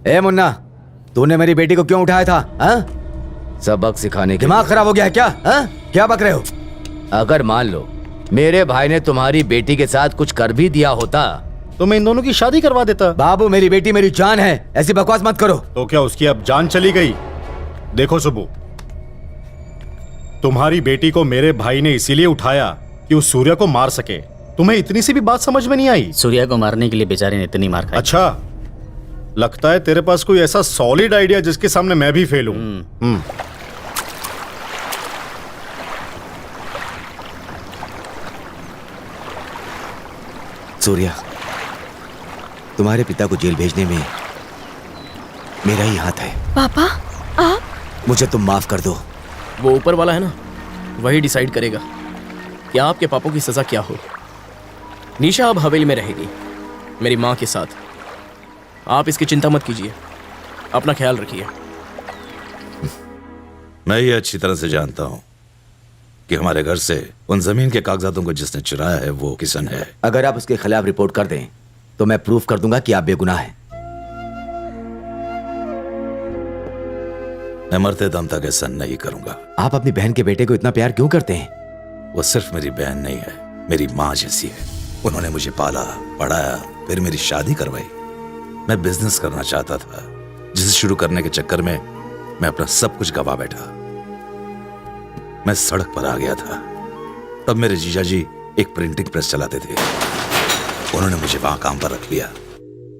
ए मुन्ना, तूने मेरी बेटी को क्यों उठाया था? हाँ? सबक सिखाने के। दिमाग खराब हो गया है क्या? हाँ? क्या बक रहे हो? अगर मान लो मेरे भाई ने तुम्हारी बेटी के साथ कुछ कर भी दिया होता तो मैं इन दोनों की शादी करवा देता। बाबू, मेरी बेटी मेरी जान है, ऐसी बकवास मत करो। तो क्या उसकी अब जान चली गई? देखो सुबू, तुम्हारी बेटी को मेरे भाई ने इसीलिए उठाया कि उस सूर्य को मार सके। तुम्हें इतनी सी भी बात समझ में नहीं आई? सूर्या को मारने के लिए बेचारे ने इतनी मार खाई। अच्छा, लगता है तेरे पास कोई ऐसा सॉलिड आइडिया जिसके सामने मैं भी फेल हूं। सूर्या, तुम्हारे पिता को जेल भेजने में मेरा ही हाथ है। पापा, आप? मुझे तुम माफ कर दो। वो ऊपर वाला है ना, वही डिसाइड करेगा कि आपके पापों की सजा क्या हो। निशा अब हवेली में रहेगी मेरी माँ के साथ। आप इसकी चिंता मत कीजिए, अपना ख्याल रखिए। मैं ये अच्छी तरह से जानता हूं कि हमारे घर से उन जमीन के कागजातों को जिसने चुराया है वो किशन है। अगर आप उसके खिलाफ रिपोर्ट कर दें तो मैं प्रूफ कर दूंगा कि आप बेगुनाह हैं। मैं मरते दम तक ऐसा नहीं करूंगा। आप अपनी बहन के बेटे को इतना प्यार क्यों करते हैं? वो सिर्फ मेरी बहन नहीं है, मेरी माँ जैसी है। उन्होंने मुझे पाला, पढ़ाया, फिर मेरी शादी करवाई। मैं बिजनेस करना चाहता था, जिसे शुरू करने के चक्कर में मैं अपना सब कुछ गवा बैठा। मैं सड़क पर आ गया था। तब मेरे जीजा जी एक प्रिंटिंग प्रेस चलाते थे। उन्होंने मुझे वहां काम पर रख लिया,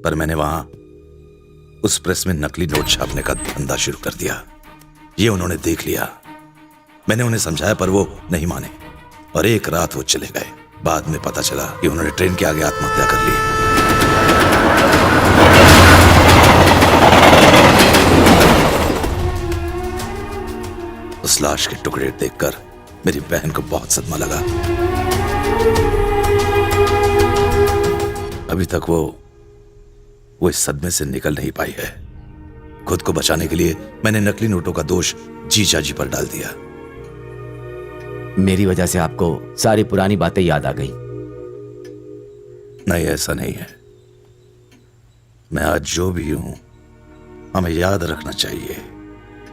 पर मैंने वहां उस प्रेस में नकली नोट छापने का धंधा शुरू कर दिया। ये उन्होंने देख लिया। मैंने उन्हें समझाया पर वो नहीं माने और एक रात वो चले गए। बाद में पता चला कि उन्होंने ट्रेन के आगे आत्महत्या कर ली। उस लाश के टुकड़े देखकर मेरी बहन को बहुत सदमा लगा। अभी तक वो इस सदमे से निकल नहीं पाई है। खुद को बचाने के लिए मैंने नकली नोटों का दोष जीजा जी पर डाल दिया। मेरी वजह से आपको सारी पुरानी बातें याद आ गई। नहीं, ऐसा नहीं है। मैं आज जो भी हूं, हमें याद रखना चाहिए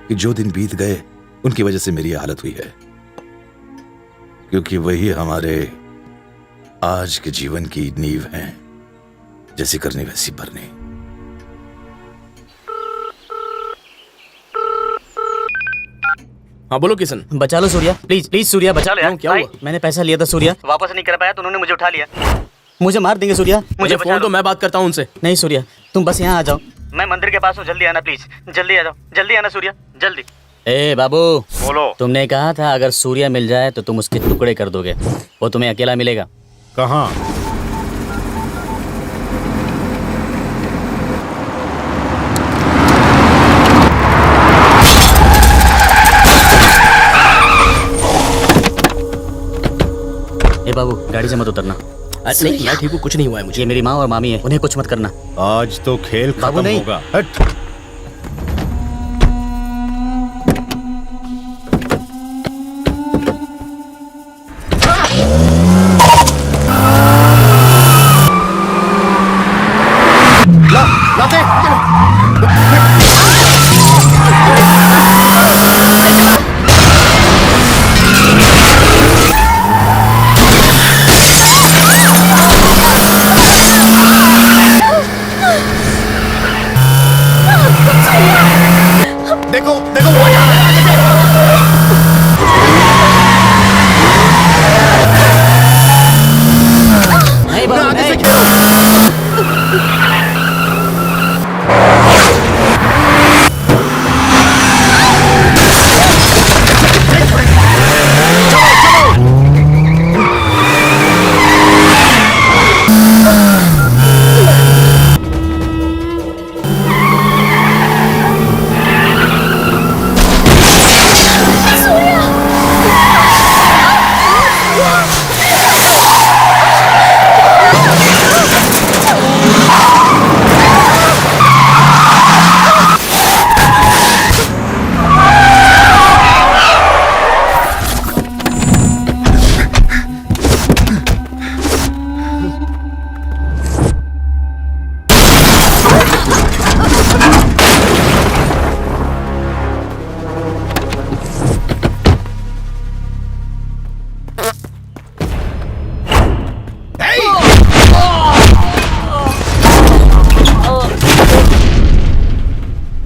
कि जो दिन बीत गए उनकी वजह से मेरी हालत हुई है, क्योंकि वही हमारे आज के जीवन की नींव है। जैसी करनी वैसी भरनी। हाँ बोलो किशन। बचा लो सूर्या, प्लीज प्लीज सूर्या बचा लो यार। क्या हुआ? मैंने पैसा लिया था सूर्या, वापस नहीं कर पाया तो उन्होंने मुझे उठा लिया। मुझे मार देंगे सूर्या, मुझे फोन तो मैं बात करता हूँ उनसे। नहीं सूर्या, तुम बस यहाँ आ जाओ। मैं मंदिर के पास हूँ, जल्दी आना प्लीज, जल्दी आ जाओ, जल्दी आना सूर्या, जल्दी। ए बाबू, बोलो। तुमने कहा था अगर सूर्या मिल जाए तो तुम उसके टुकड़े कर दोगे। वो तुम्हें अकेला मिलेगा। कहाँ? ए बाबू, गाड़ी से मत उतरना। नहीं, मैं ठीक हूँ, कुछ नहीं हुआ है मुझे। ये मेरी माँ और मामी है, उन्हें कुछ मत करना। आज तो खेल खत्म होगा। हट।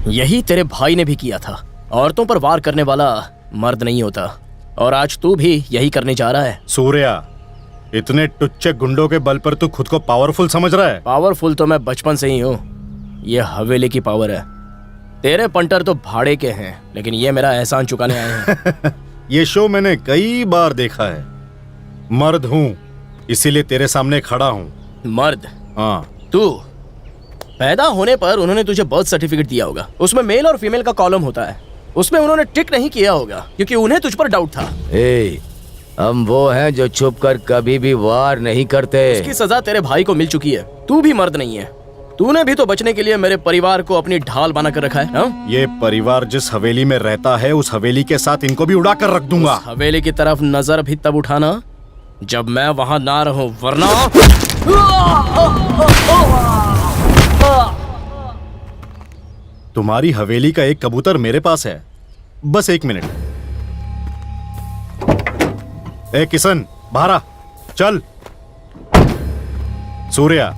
यही तेरे भाई ने भी किया था। औरतों पर वार करने वाला मर्द नहीं होता, और आज तू भी यही करने जा रहा है। सूर्या, इतने टुच्चे गुंडों के बल पर तू खुद को पावरफुल समझ रहा है? पावरफुल तो मैं बचपन से ही हूँ। ये हवेली की पावर है। तेरे पंटर तो भाड़े के हैं, लेकिन ये मेरा एहसान चुकाने आए हैं। ये शो मैंने कई बार देखा है। मर्द हूँ, इसीलिए तेरे सामने खड़ा हूँ। मर्द? हाँ। तू पैदा होने पर उन्होंने तुझे बर्थ सर्टिफिकेट दिया होगा, उसमें मेल और फीमेल का कॉलम होता है। उसमें उन्होंने टिक नहीं किया होगा क्योंकि उन्हें तुझ पर डाउट था। हम वो हैं जो छुप कर कभी भी वार नहीं करते। इसकी सजा तेरे भाई को मिल चुकी है। तू भी मर्द नहीं है। तूने भी तो बचने के लिए मेरे परिवार को अपनी ढाल बना कर रखा है हा? ये परिवार जिस हवेली में रहता है, उस हवेली के साथ इनको भी उड़ा कर रख दूंगा। उस हवेली की तरफ नजर भी तब उठाना जब मैं वहां ना रहूं, वरना तुम्हारी हवेली का एक कबूतर मेरे पास है। बस 1 मिनट। ए किशन, बाहर आ, चल। सूर्या,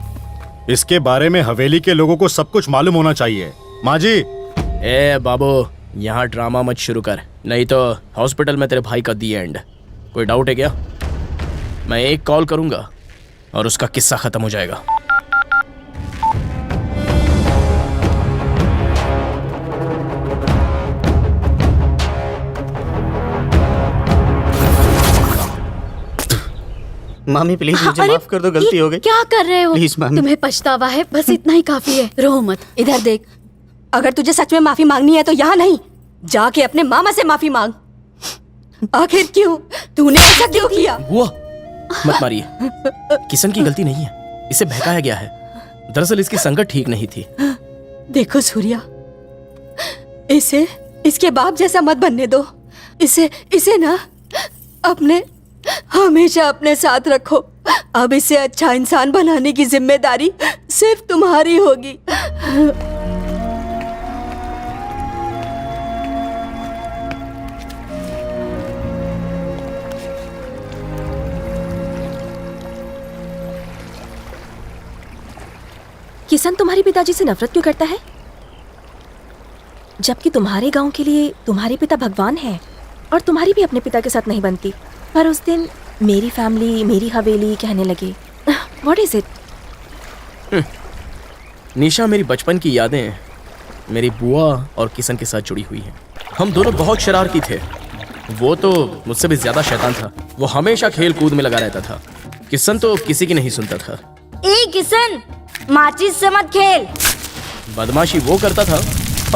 इसके बारे में हवेली के लोगों को सब कुछ मालूम होना चाहिए। माँ जी। ए बाबू, यहाँ ड्रामा मत शुरू कर, नहीं तो हॉस्पिटल में तेरे भाई का दी एंड। कोई डाउट है क्या? मैं एक कॉल करूंगा और उसका किस्सा खत्म हो जाएगा। मामी प्लीज मुझे माफ कर दो, गलती हो गई। क्या कर रहे हो? प्लीज मामी। तुम्हें पछतावा है, बस इतना ही काफी है। रो मत। इधर देख, अगर तुझे सच में माफी मांगनी है तो यहाँ नहीं, जाके अपने मामा से माफी मांग। आखिर क्यों? तूने ऐसा क्यों किया? बुआ, मत मारिए। किशन की गलती नहीं है, इसे बहकाया गया है। दरअसल इसकी संगत ठीक नहीं थी। देखो सूर्या, इसे इसके बाप जैसा मत बनने दो। इसे ना अपने हमेशा अपने साथ रखो। अब इसे अच्छा इंसान बनाने की जिम्मेदारी सिर्फ तुम्हारी होगी। किशन तुम्हारे पिताजी से नफरत क्यों करता है, जबकि तुम्हारे गांव के लिए तुम्हारे पिता भगवान है और तुम्हारी भी अपने पिता के साथ नहीं बनती। पर उस दिन मेरी फैमिली, मेरी हवेली कहने लगे। What is it? निशा, मेरी बचपन की यादें मेरी बुआ और किशन के साथ जुड़ी हुई हैं। हम दोनों बहुत शरारती थे। वो तो मुझसे भी ज्यादा शैतान था। वो हमेशा खेल कूद में लगा रहता था। किशन तो किसी की नहीं सुनता था। ए किशन, माचिस से मत खेल। बदमाशी वो करता था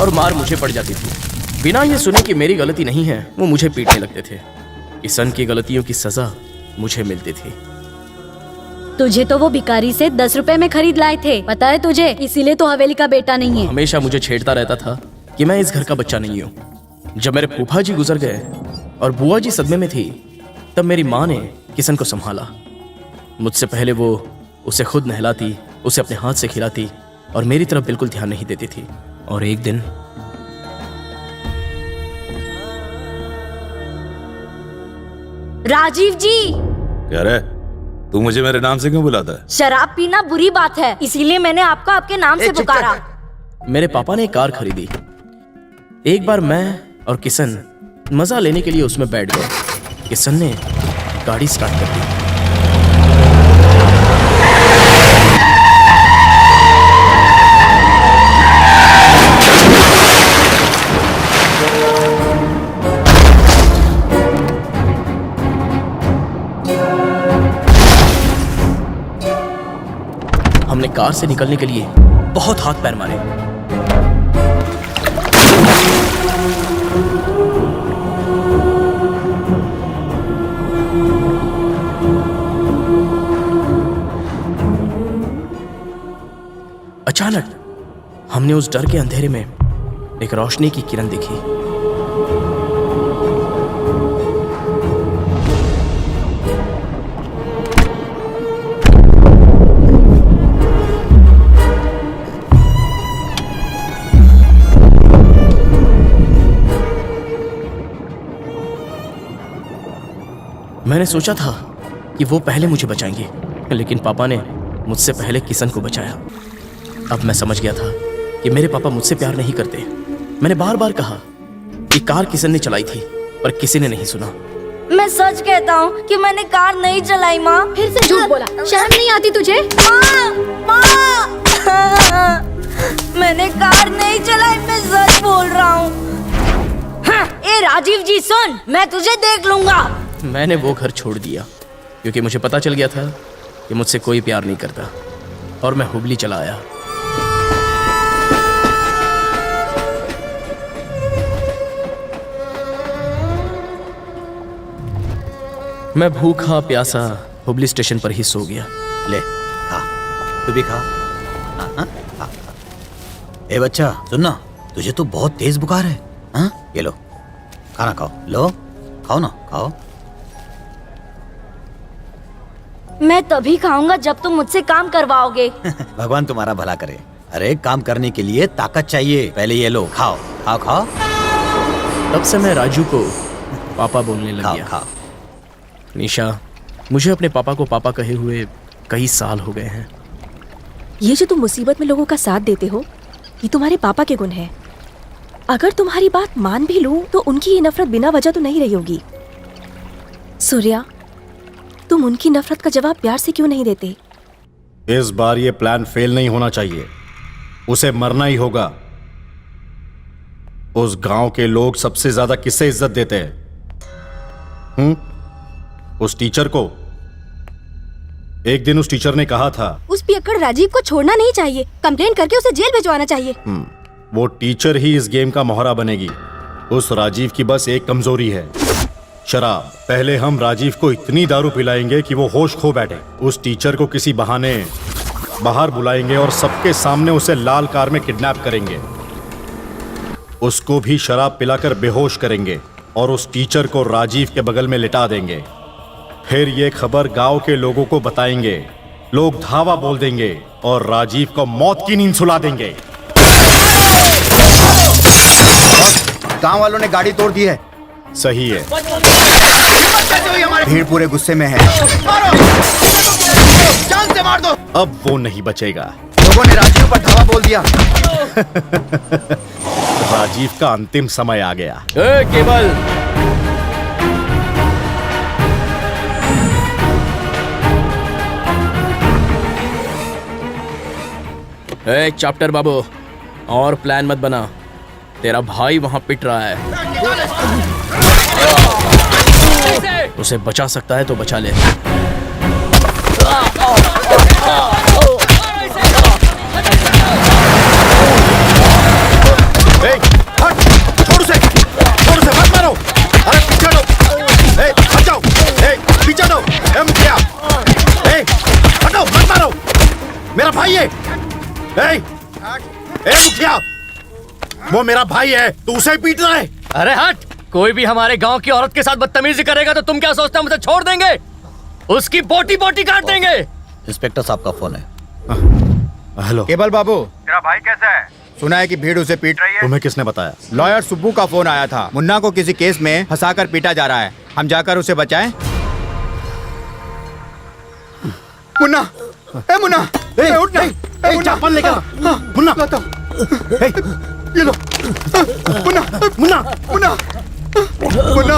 और मार मुझे पड़ जाती थी। बिना ये सुने कि मेरी गलती नहीं है, वो मुझे पीटने लगते थे। किशन की गलतियों की सजा मुझे मिलती थी। तुझे तो वो भिखारी से 10 रुपए में खरीद लाए थे, पता है तुझे? इसीलिए तो हवेली का बेटा नहीं है। हमेशा मुझे छेड़ता रहता था कि मैं इस घर का बच्चा नहीं हूँ। जब मेरे फूफा जी गुजर गए और बुआ जी सदमे में थी, तब मेरी माँ ने किशन को संभाला। मुझसे पहले वो उसे खुद नहलाती, उसे अपने हाथ से खिलाती और मेरी तरफ बिल्कुल ध्यान नहीं देती थी। और एक दिन राजीव जी। क्या रे, तू मुझे मेरे नाम से क्यों बुलाता है? शराब पीना बुरी बात है, इसीलिए मैंने आपको आपके नाम से पुकारा। मेरे पापा ने एक कार खरीदी। एक बार मैं और किशन मजा लेने के लिए उसमें बैठ गए। किशन ने गाड़ी स्टार्ट कर दी। हमने कार से निकलने के लिए बहुत हाथ पैर मारे। अचानक हमने उस डर के अंधेरे में एक रोशनी की किरण देखी। मैंने सोचा था कि वो पहले मुझे बचाएंगे, लेकिन पापा ने मुझसे पहले किशन को बचाया। अब मैं समझ गया था कि मेरे पापा मुझसे प्यार नहीं करते, मैंने बार बार कहा कि कार किशन ने चलाई थी, पर किसी ने नहीं सुना। मैं सच कहता हूँ कि मैंने कार नहीं चलाई माँ। फिर से झूठ बोला, शर्म नहीं आती तुझे? माँ मैंने कार नहीं चलाई, मैं सच बोल रहा हूँ। ए राजीव जी सुन, मैं तुझे देख लूंगा। मैंने वो घर छोड़ दिया क्योंकि मुझे पता चल गया था कि मुझसे कोई प्यार नहीं करता, और मैं हुबली चला आया। मैं भूखा प्यासा हुबली स्टेशन पर ही सो गया। ले खा, तू भी खा। हाँ, हाँ, खा। ए बच्चा सुन ना, तुझे तो बहुत तेज बुखार है। हाँ ये लो खाना खाओ, लो खाओ ना, खाओ। मैं तभी खाऊंगा जब तुम मुझसे काम करवाओगे। भगवान तुम्हारा भला करे। अरे काम करने के लिए ताकत चाहिए, पहले ये लो खाओ, खाओ खाओ। तब से मैं राजू को पापा बोलने लग गया। खाओ। निशा, मुझे अपने पापा को पापा कहे हुए कई साल हो गए हैं। ये जो तुम मुसीबत में लोगों का साथ देते हो, ये तुम्हारे पापा के गुण हैं। अगर तुम्हारी बात मान भी लूं तो उनकी ये नफरत बिना वजह तो नहीं रही होगी। सूर्या, तुम उनकी नफरत का जवाब प्यार से क्यों नहीं देते? इस बार ये प्लान फेल नहीं होना चाहिए, उसे मरना ही होगा। उस गांव के लोग सबसे ज्यादा किससे इज्जत देते हैं? उस टीचर को। एक दिन उस टीचर ने कहा था, उस पियक्कड़ राजीव को छोड़ना नहीं चाहिए, कंप्लेन करके उसे जेल भिजवाना चाहिए। वो टीचर ही इस गेम का मोहरा बनेगी। उस राजीव की बस एक कमजोरी है, शराब। पहले हम राजीव को इतनी दारू पिलाएंगे कि वो होश खो बैठे। उस टीचर को किसी बहाने बाहर बुलाएंगे और सबके सामने उसे लाल कार में किडनैप करेंगे। उसको भी शराब पिलाकर बेहोश करेंगे और उस टीचर को राजीव के बगल में लिटा देंगे। फिर ये खबर गांव के लोगों को बताएंगे, लोग धावा बोल देंगे और राजीव को मौत की नींद सुला देंगे। गांव वालों ने गाड़ी तोड़ दी है। सही है। भीड़ पूरे गुस्से में है। जान से मार दो। अब वो नहीं बचेगा। लोगों ने राजीव पर धावा बोल दिया। राजीव का अंतिम समय आ गया। केवल चैप्टर बाबू, और प्लान मत बना, तेरा भाई वहां पिट रहा है। उसे बचा सकता है तो बचा ले। छोड़ उसे मत मारो। अरे पीछे हटो, हट जाओ, पीछे हटो, मुखिया, हटो, मत मारो, मेरा भाई है। मुखिया, वो मेरा भाई है, तू उसे पीट रहा है। अरे हट, कोई भी हमारे गांव की औरत के साथ बदतमीजी करेगा तो तुम क्या सोचते हो, मुझे छोड़ देंगे? उसकी बोटी बोटी काट देंगे। इंस्पेक्टर साहब का फोन है। हेलो केवल बाबू, तेरा भाई कैसा है? सुना है कि भीड़ उसे पीट रही है। तुम्हें किसने बताया? लॉयर सुब्बू का फोन आया था। मुन्ना को किसी केस में फंसाकर पीटा जा रहा है, हम जाकर उसे बचाएं। मुन्ना, मुन्ना, उठना, चापल लेकर मुन्ना, ये लो, मुन्ना, मुन्ना, मुन्ना, मुन्ना,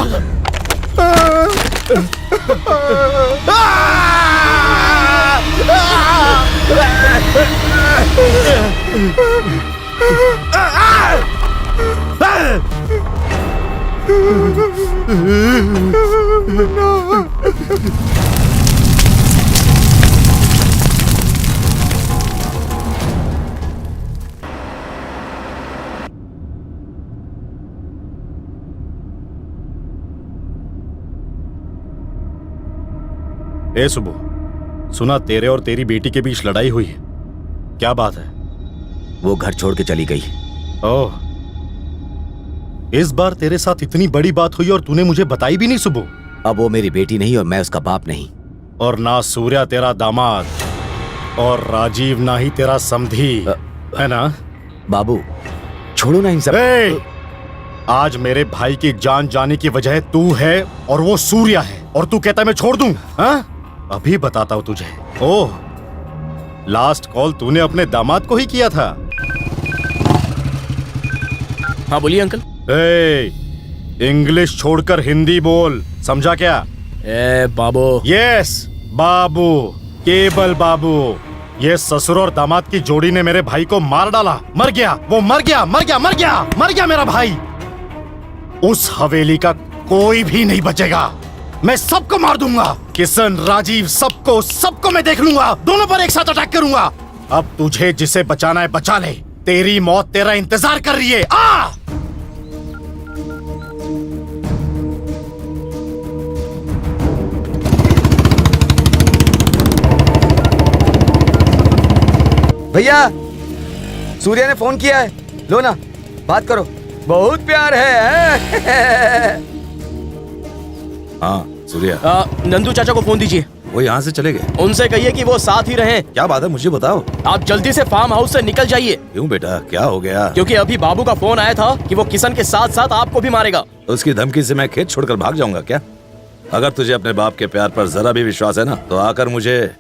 ए सुबह, सुना तेरे और तेरी बेटी के बीच लड़ाई हुई है, क्या बात है? वो घर छोड़ के चली गई। ओह, इस बार तेरे साथ इतनी बड़ी बात हुई और तूने मुझे बताई भी नहीं सुबह। अब वो मेरी बेटी नहीं और मैं उसका बाप नहीं। और ना सूर्या तेरा दामाद और राजीव ना ही तेरा समधी, है ना? बाबू छोड़ो ना इन सब। आज मेरे भाई की जान जाने की वजह तू है और वो सूर्या है, और तू कहता है मैं छोड़ दूं? हाँ? अभी बताता हूं तुझे। ओह, लास्ट कॉल तूने अपने दामाद को ही किया था। हाँ बोलिए अंकल। इंग्लिश छोड़कर हिंदी बोल, समझा क्या? ए बाबू। यस बाबू, केबल बाबू। ये ससुर और दामाद की जोड़ी ने मेरे भाई को मार डाला। मर गया वो, मर गया मर गया मर गया मर गया मेरा भाई। उस हवेली का कोई भी नहीं बचेगा। मैं सबको मार दूंगा। किशन, राजीव, सबको मैं देख लूंगा। दोनों पर एक साथ अटैक करूंगा। अब तुझे जिसे बचाना है बचा ले। तेरी मौत तेरा इंतजार कर रही है। आ! भैया, सूर्या ने फोन किया है, लो ना, बात करो। बहुत प्यार है। हाँ सूर्या। नंदू चाचा को फोन दीजिए। वो यहाँ से चले गए? उनसे कहिए कि वो साथ ही रहें। क्या बात है, मुझे बताओ। आप जल्दी से फार्म हाउस से निकल जाइए। क्यों बेटा, क्या हो गया? क्योंकि अभी बाबू का फोन आया था कि वो किशन के साथ साथ आपको भी मारेगा। उसकी धमकी से मैं खेत छोड़कर भाग जाऊंगा क्या? अगर तुझे अपने बाप के प्यार पर जरा भी विश्वास है ना, तो आकर मुझे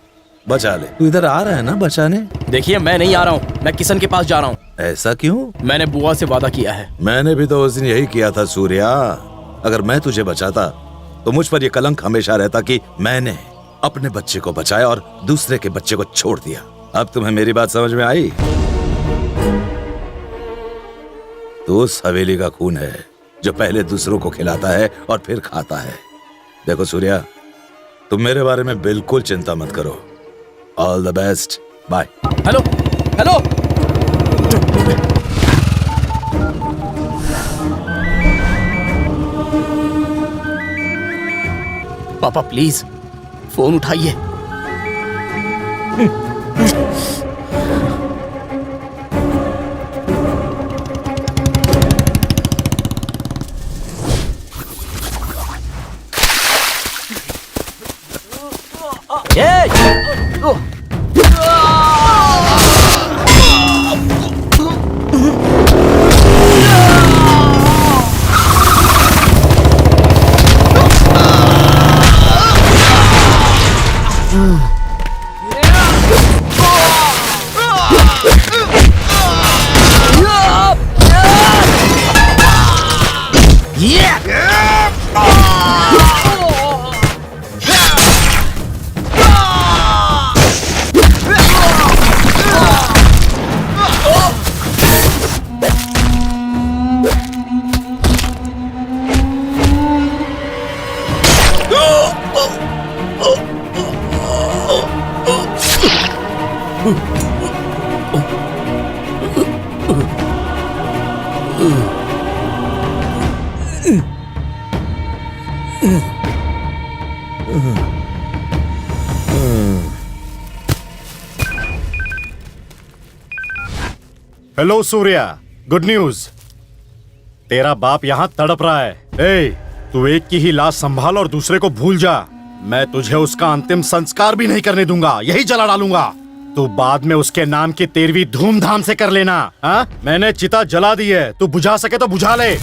बचा ले। तू इधर आ रहा है ना बचाने? देखिए मैं नहीं आ रहा हूँ, मैं किशन के पास जा रहा हूँ। ऐसा क्यों? मैंने बुआ से वादा किया है। मैंने भी तो उस दिन यही किया था सूर्या। अगर मैं तुझे बचाता तो मुझ पर यह कलंक हमेशा रहता कि मैंने अपने बच्चे को बचाया और दूसरे के बच्चे को छोड़ दिया। अब तुम्हें मेरी बात समझ में आई? तो उस हवेली का खून है जो पहले दूसरों को खिलाता है और फिर खाता है। देखो सूर्या, तुम मेरे बारे में बिल्कुल चिंता मत करो। All the best, bye. Hello hello. पापा प्लीज फोन उठाइए। Hello Surya, good news. तेरा बाप यहाँ तड़प रहा है। तू एक की ही लाश संभाल और दूसरे को भूल जा। मैं तुझे उसका अंतिम संस्कार भी नहीं करने दूंगा, यही जला डालूंगा। तू बाद में उसके नाम की 13वीं धूमधाम से कर लेना। हाँ, मैंने चिता जला दी है, तू बुझा सके तो बुझा ले।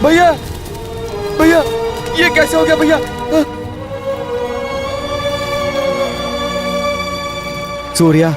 भैया, भैया, ये कैसे हो गया भैया? सूर्या,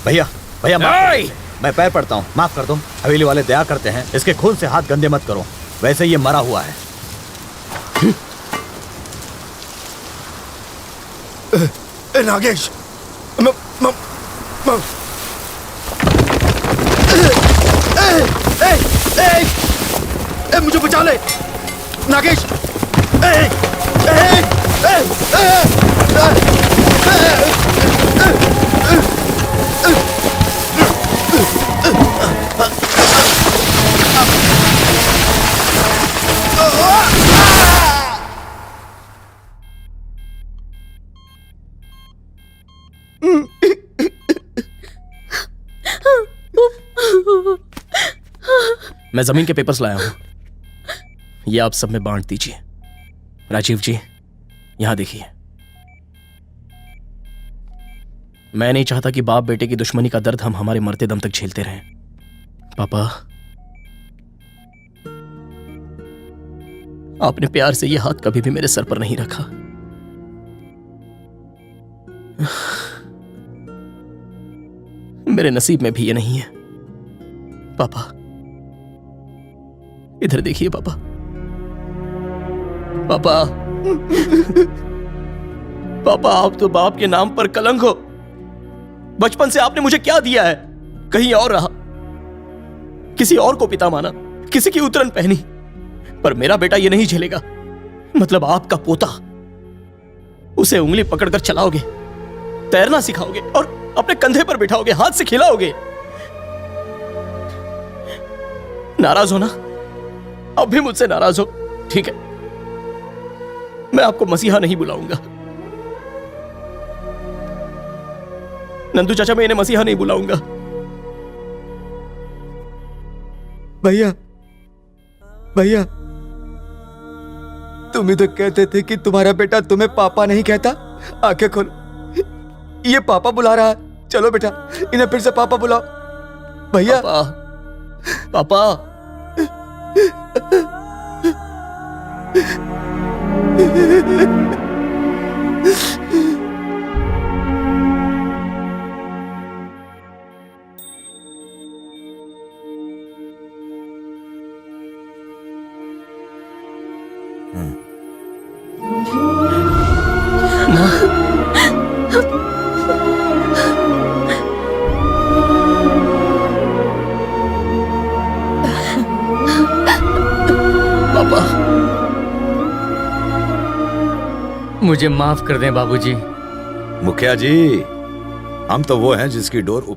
भैया भैया मैं पैर पड़ता हूँ, माफ कर दो। हवेली वाले दया करते हैं, इसके खून से हाथ गंदे मत करो, वैसे ये मरा हुआ है। नागेश मुझे बचा ले नागेश। मैं जमीन के पेपर्स लाया हूं, ये आप सब में बांट दीजिए। राजीव जी, यहां देखिए। मैं नहीं चाहता कि बाप बेटे की दुश्मनी का दर्द हम हमारे मरते दम तक झेलते रहें। पापा, आपने प्यार से ये हाथ कभी भी मेरे सर पर नहीं रखा। मेरे नसीब में भी ये नहीं है। पापा, इधर देखिए पापा। पापा, पापा, आप तो बाप के नाम पर कलंक हो। बचपन से आपने मुझे क्या दिया है? कहीं और रहा, किसी और को पिता माना, किसी की उतरन पहनी, पर मेरा बेटा ये नहीं झेलेगा। मतलब आपका पोता, उसे उंगली पकड़कर चलाओगे, तैरना सिखाओगे और अपने कंधे पर बिठाओगे, हाथ से खिलाओगे। नाराज हो ना? अब भी मुझसे नाराज हो? ठीक है, मैं आपको मसीहा नहीं बुलाऊंगा। नंदू चाचा, मैं इन्हें मसीहा नहीं बुलाऊंगा। भैया, भैया, तुम ही तो कहते थे कि तुम्हारा बेटा तुम्हें पापा नहीं कहता। आंखें खोलो, ये पापा बुला रहा है। चलो बेटा, इन्हें फिर से पापा बुलाओ। भैया, पापा, पापा। मुझे माफ कर दें बाबूजी। मुखिया जी, हम तो वो हैं जिसकी डोर ऊपर